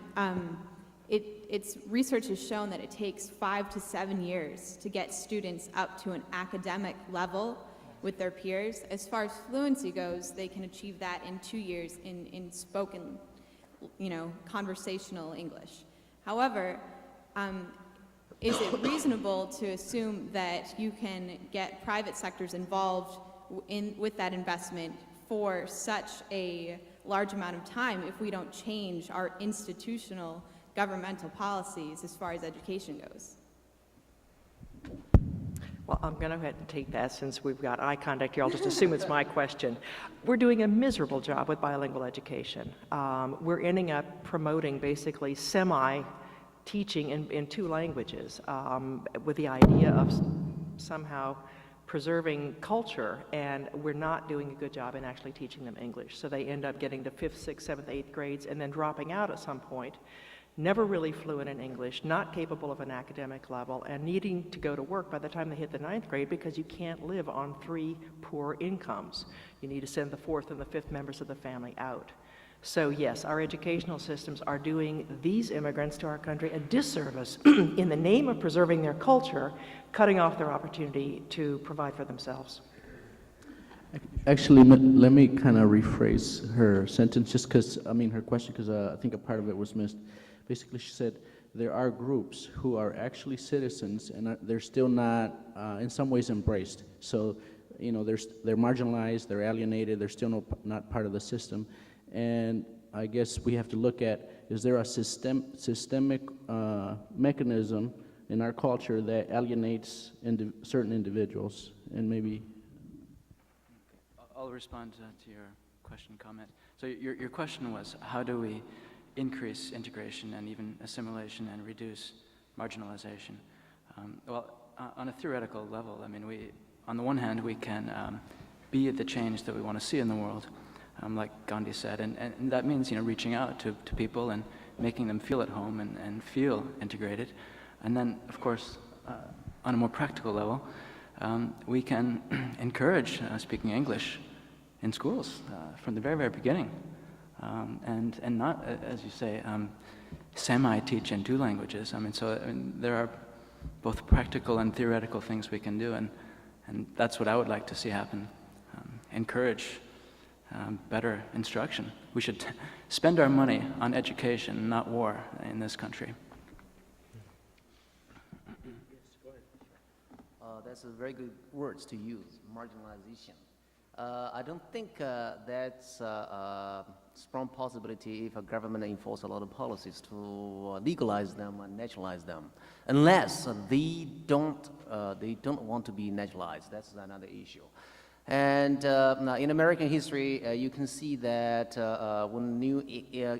its research has shown that it takes 5 to 7 years to get students up to an academic level with their peers. As far as fluency goes, they can achieve that in 2 years in spoken, conversational English. However, is it reasonable to assume that you can get private sectors involved with that investment for such a large amount of time if we don't change our institutional governmental policies as far as education goes? Well, I'm going to go ahead and take that since we've got eye contact here. I'll just assume it's my question. We're doing a miserable job with bilingual education. We're ending up promoting basically semi-teaching in 2 languages with the idea of somehow preserving culture, and we're not doing a good job in actually teaching them English. So they end up getting to 5th, 6th, 7th, 8th grades and then dropping out at some point, never really fluent in English, not capable of an academic level, and needing to go to work by the time they hit the 9th grade because you can't live on 3 poor incomes. You need to send the 4th and the 5th members of the family out. So yes, our educational systems are doing these immigrants to our country a disservice in the name of preserving their culture, cutting off their opportunity to provide for themselves. Actually, let me kind of rephrase her sentence, just because, I mean, her question, because I think a part of it was missed. Basically, she said there are groups who are actually citizens, and they're still not, in some ways, embraced. So, you know, they're marginalized, they're alienated, they're still not part of the system. And I guess we have to look at, is there a systemic mechanism in our culture that alienates certain individuals? And maybe... I'll respond to your question, comment. So your question was, how do we increase integration and even assimilation and reduce marginalization? Well, on a theoretical level, I mean, on the one hand, we can be the change that we want to see in the world, like Gandhi said, and that means, you know, reaching out to people and making them feel at home and feel integrated. And then, of course, on a more practical level, we can encourage speaking English in schools from the very, very beginning, and not, as you say, semi-teach and do languages. I mean, there are both practical and theoretical things we can do, and that's what I would like to see happen. Encourage better instruction. We should spend our money on education, not war, in this country. That's a very good words to use, marginalization. I don't think that's a strong possibility if a government enforce a lot of policies to legalize them and naturalize them, unless they don't want to be naturalized. That's another issue. And in American history, you can see that when new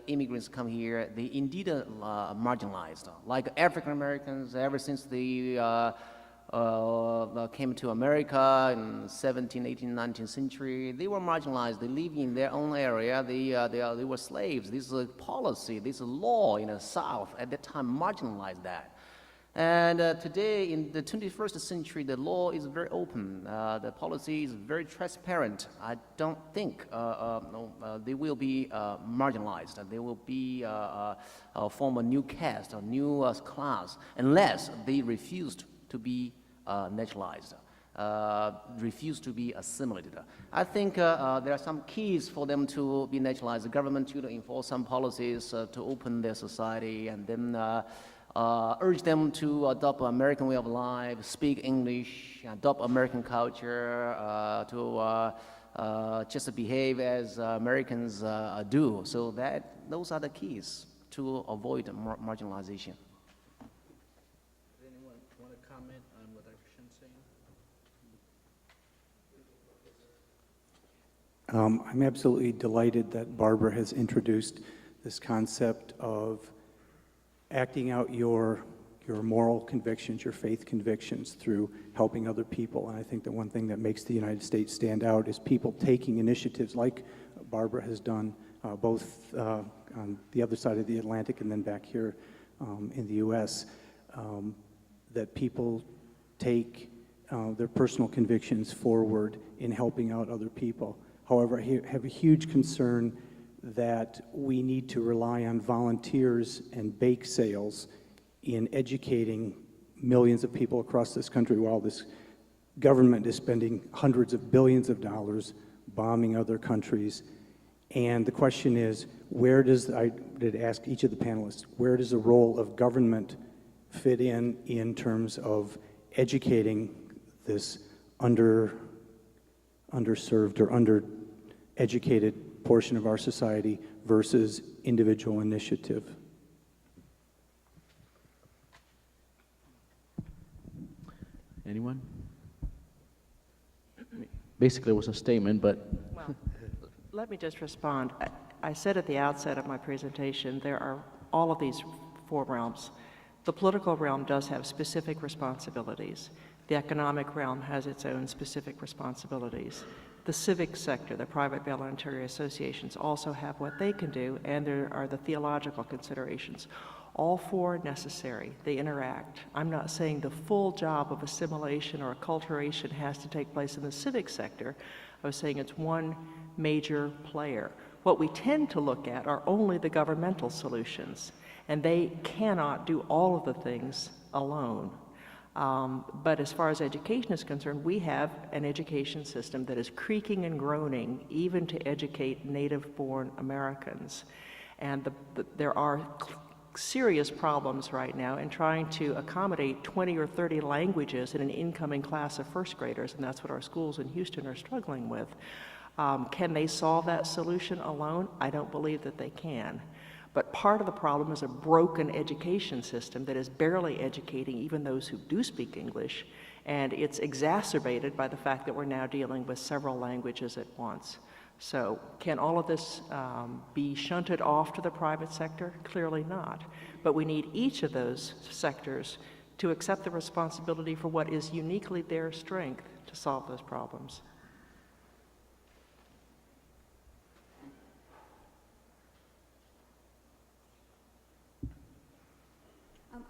immigrants come here, they indeed are marginalized. Like African Americans, ever since they came to America in 17th, 18th, 19th century, they were marginalized. They live in their own area. They were slaves. This is a policy, this is a law in the South at that time marginalized that. And today, in the 21st century, the law is very open. The policy is very transparent. I don't think they will be marginalized. They will be form a new caste, a new class, unless they refuse to be naturalized, refuse to be assimilated. I think there are some keys for them to be naturalized. The government should enforce some policies to open their society, and then urge them to adopt an American way of life, speak English, adopt American culture, to just behave as Americans do. So those are the keys to avoid marginalization. Does anyone want to comment on what Dr. Shen's saying? I'm absolutely delighted that Barbara has introduced this concept of acting out your moral convictions, your faith convictions through helping other people. And I think the one thing that makes the United States stand out is people taking initiatives like Barbara has done, both on the other side of the Atlantic and then back here in the U.S., that people take their personal convictions forward in helping out other people. However, I have a huge concern that we need to rely on volunteers and bake sales in educating millions of people across this country while this government is spending hundreds of billions of dollars bombing other countries. And the question is, I did ask each of the panelists, where does the role of government fit in terms of educating this underserved or undereducated portion of our society versus individual initiative? Anyone? Basically, it was a statement, but... Well, let me just respond. I said at the outset of my presentation, there are all of these four realms. The political realm does have specific responsibilities. The economic realm has its own specific responsibilities. The civic sector, the private voluntary associations also have what they can do, and there are the theological considerations. All four are necessary. They interact. I'm not saying the full job of assimilation or acculturation has to take place in the civic sector. I was saying it's one major player. What we tend to look at are only the governmental solutions, and they cannot do all of the things alone. But as far as education is concerned, we have an education system that is creaking and groaning even to educate native-born Americans. And there are serious problems right now in trying to accommodate 20 or 30 languages in an incoming class of first graders, and that's what our schools in Houston are struggling with. Can they solve that solution alone? I don't believe that they can. But part of the problem is a broken education system that is barely educating even those who do speak English, and it's exacerbated by the fact that we're now dealing with several languages at once. So can all of this be shunted off to the private sector? Clearly not. But we need each of those sectors to accept the responsibility for what is uniquely their strength to solve those problems.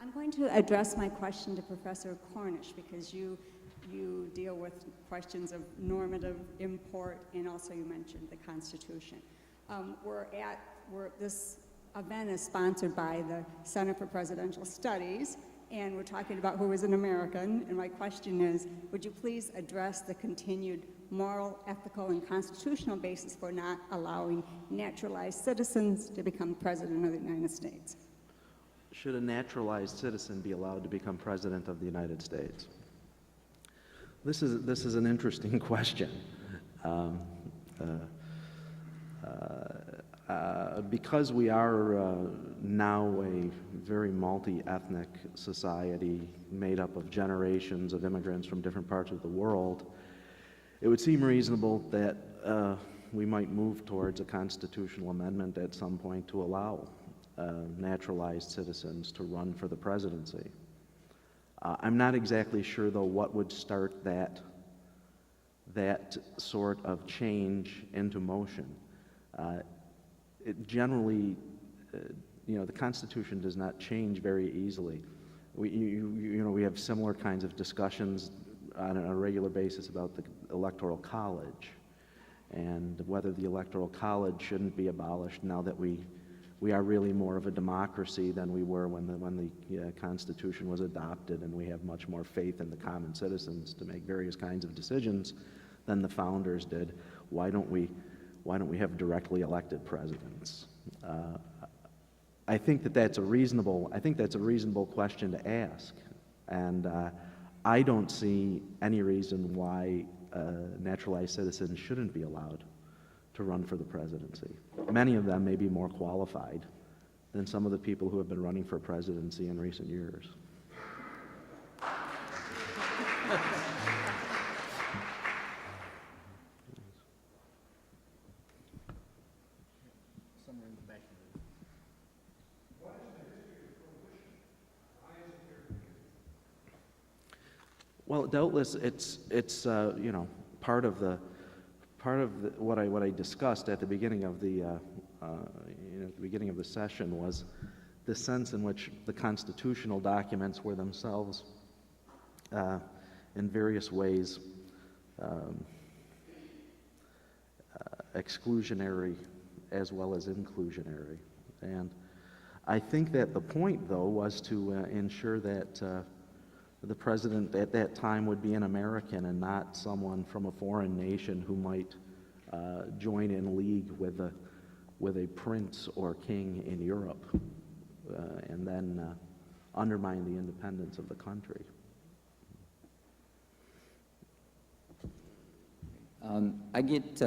I'm going to address my question to Professor Cornish because you deal with questions of normative import, and also you mentioned the Constitution. This event is sponsored by the Center for Presidential Studies, and we're talking about who is an American, and my question is, would you please address the continued moral, ethical, and constitutional basis for not allowing naturalized citizens to become President of the United States? Should a naturalized citizen be allowed to become President of the United States? This is an interesting question. Because we are now a very multi-ethnic society made up of generations of immigrants from different parts of the world, it would seem reasonable that we might move towards a constitutional amendment at some point to allow naturalized citizens to run for the presidency. I'm not exactly sure, though, what would start that sort of change into motion. It generally, the Constitution does not change very easily. We have similar kinds of discussions on a regular basis about the Electoral College and whether the Electoral College shouldn't be abolished now that we are really more of a democracy than we were when the Constitution was adopted, and we have much more faith in the common citizens to make various kinds of decisions than the founders did. Why don't we have directly elected presidents? I think that's a reasonable question to ask, and I don't see any reason why naturalized citizens shouldn't be allowed to run for the presidency. Many of them may be more qualified than some of the people who have been running for presidency in recent years. Well, doubtless, it's part of what I discussed at the beginning of the session was the sense in which the constitutional documents were themselves, in various ways, exclusionary as well as inclusionary. And I think that the point, though, was to ensure that the president at that time would be an American and not someone from a foreign nation who might join in league with a prince or king in Europe and then undermine the independence of the country. I get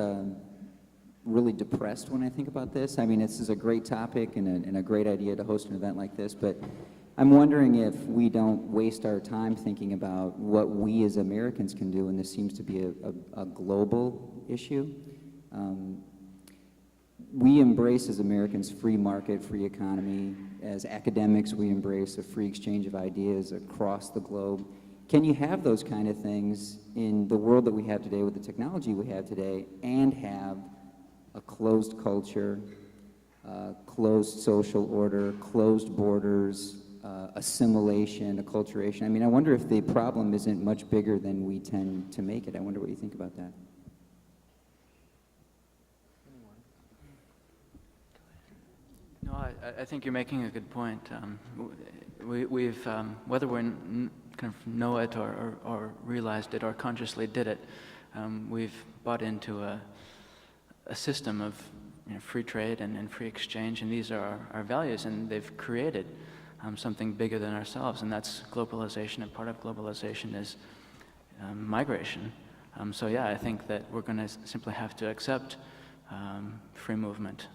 really depressed when I think about this. I mean, this is a great topic and a great idea to host an event like this, but I'm wondering if we don't waste our time thinking about what we as Americans can do, and this seems to be a global issue. We embrace as Americans free market, free economy. As academics, we embrace a free exchange of ideas across the globe. Can you have those kind of things in the world that we have today with the technology we have today and have a closed culture, closed social order, closed borders, assimilation, acculturation? I mean, I wonder if the problem isn't much bigger than we tend to make it. I wonder what you think about that. I think you're making a good point. We've, whether we kind of know it or realized it or consciously did it, we've bought into a system of free trade and free exchange, and these are our values, and they've created something bigger than ourselves, and that's globalization, and part of globalization is migration. So yeah, I think that we're going to simply have to accept free movement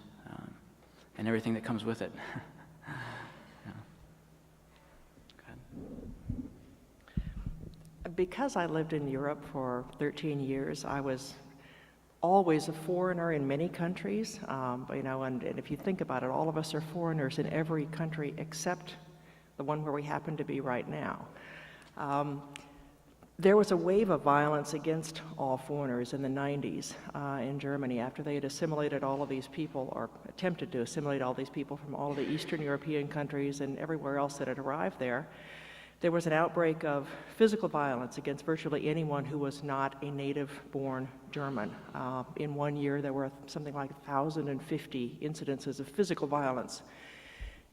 and everything that comes with it. Yeah. Go ahead. Because I lived in Europe for 13 years, I was always a foreigner in many countries, and if you think about it, all of us are foreigners in every country except the one where we happen to be right now. There was a wave of violence against all foreigners in the 90s in Germany after they had assimilated all of these people, or attempted to assimilate all these people from all of the Eastern European countries and everywhere else that had arrived there. There was an outbreak of physical violence against virtually anyone who was not a native-born German. In 1 year, there were something like 1,050 incidences of physical violence.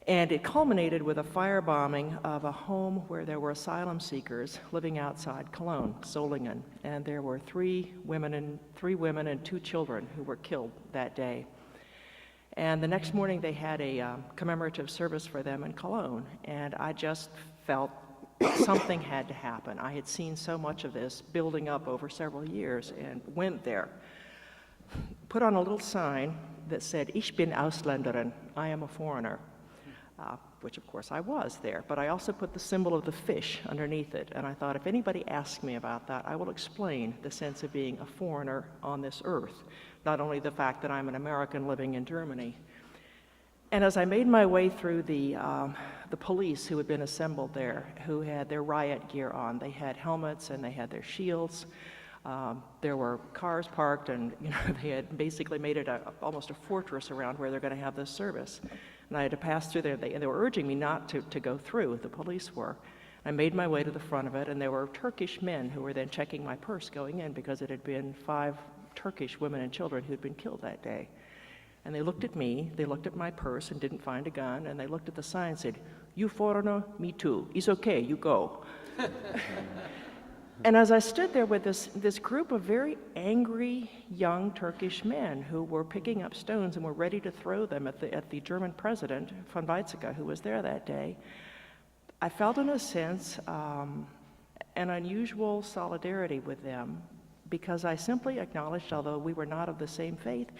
And it culminated with a firebombing of a home where there were asylum seekers living outside Cologne, Solingen. And there were three women and 2 children who were killed that day. And the next morning, they had a commemorative service for them in Cologne. And I just felt something had to happen. I had seen so much of this building up over several years and went there. Put on a little sign that said, "Ich bin Ausländerin," I am a foreigner, which of course I was there. But I also put the symbol of the fish underneath it. And I thought, if anybody asks me about that, I will explain the sense of being a foreigner on this earth, not only the fact that I'm an American living in Germany. And as I made my way through the police who had been assembled there, who had their riot gear on, they had helmets and they had their shields. There were cars parked, and they had basically made it almost a fortress around where they're going to have this service. And I had to pass through there. They were urging me not to go through, the police were. I made my way to the front of it, and there were Turkish men who were then checking my purse going in, because it had been 5 Turkish women and children who had been killed that day. And they looked at me, they looked at my purse and didn't find a gun, and they looked at the sign and said, "You foreigner, me too. It's okay, you go." And as I stood there with this group of very angry young Turkish men who were picking up stones and were ready to throw them at the German president, von Weizsäcker, who was there that day, I felt in a sense an unusual solidarity with them, because I simply acknowledged, although we were not of the same faith,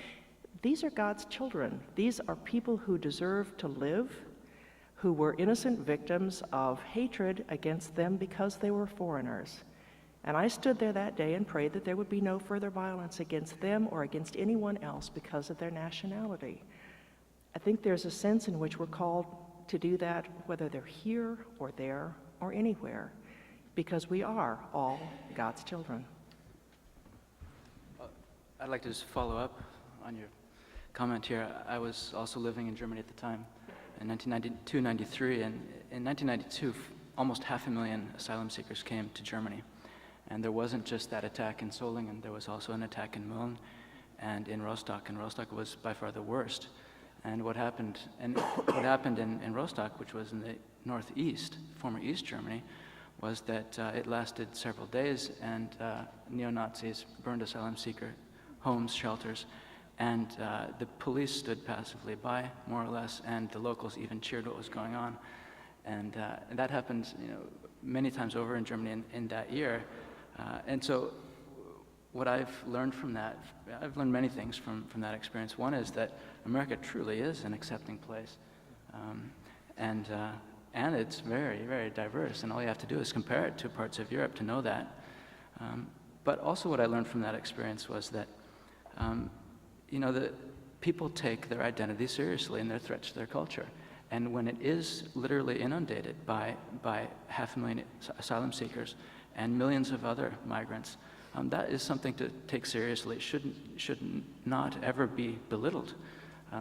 these are God's children. These are people who deserve to live, who were innocent victims of hatred against them because they were foreigners. And I stood there that day and prayed that there would be no further violence against them or against anyone else because of their nationality. I think there's a sense in which we're called to do that, whether they're here or there or anywhere, because we are all God's children. I'd like to just follow up on your comment here. I was also living in Germany at the time in 1992-93, and in 1992, almost 500,000 asylum seekers came to Germany. And there wasn't just that attack in Solingen, there was also an attack in Mölln and in Rostock, and Rostock was by far the worst. And what happened in Rostock, which was in the northeast, former East Germany, was that it lasted several days, and neo-Nazis burned asylum seeker homes, shelters, and the police stood passively by, more or less, and the locals even cheered what was going on. And that happened, many times over in Germany in that year. And so what I've learned from that, I've learned many things from that experience. One is that America truly is an accepting place. And it's very, very diverse, and all you have to do is compare it to parts of Europe to know that. But also what I learned from that experience was that, the people take their identity seriously and their threats to their culture. And when it is literally inundated by 500,000 asylum seekers and millions of other migrants, that is something to take seriously. It should not ever be belittled.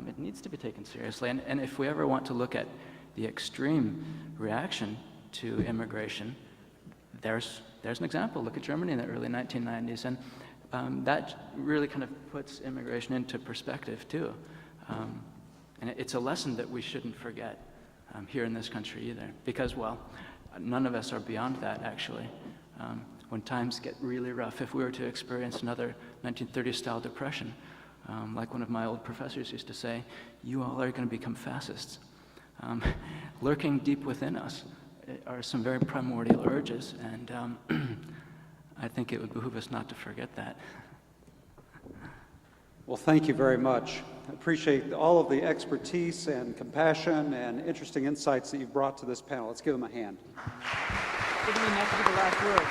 It needs to be taken seriously. And if we ever want to look at the extreme reaction to immigration, there's an example. Look at Germany in the early 1990s. And that really kind of puts immigration into perspective, too. And it's a lesson that we shouldn't forget here in this country either, because, well, none of us are beyond that, actually. When times get really rough, if we were to experience another 1930s-style depression, like one of my old professors used to say, you all are going to become fascists. Lurking deep within us are some very primordial urges, and I think it would behoove us not to forget that. Well, thank you very much. I appreciate all of the expertise and compassion and interesting insights that you've brought to this panel. Let's give them a hand. Give me next to the last word.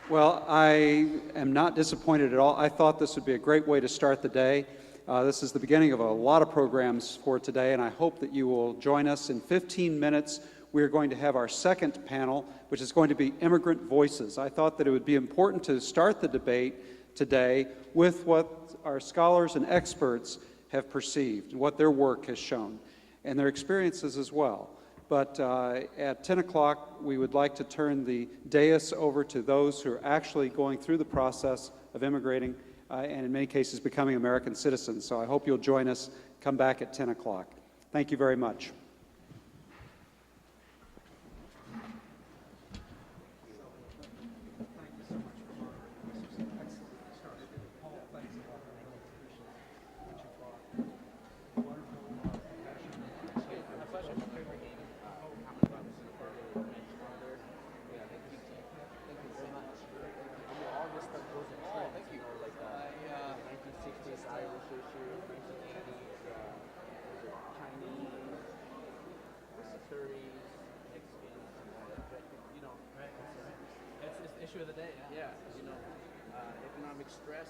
Well, I am not disappointed at all. I thought this would be a great way to start the day. This is the beginning of a lot of programs for today, and I hope that you will join us. In 15 minutes, we are going to have our second panel, which is going to be Immigrant Voices. I thought that it would be important to start the debate today with what our scholars and experts have perceived, what their work has shown, and their experiences as well. But at 10 o'clock, we would like to turn the dais over to those who are actually going through the process of immigrating and in many cases becoming American citizens. So I hope you'll join us. Come back at 10 o'clock. Thank you very much. Issue of the day, yeah. You know, economic stress.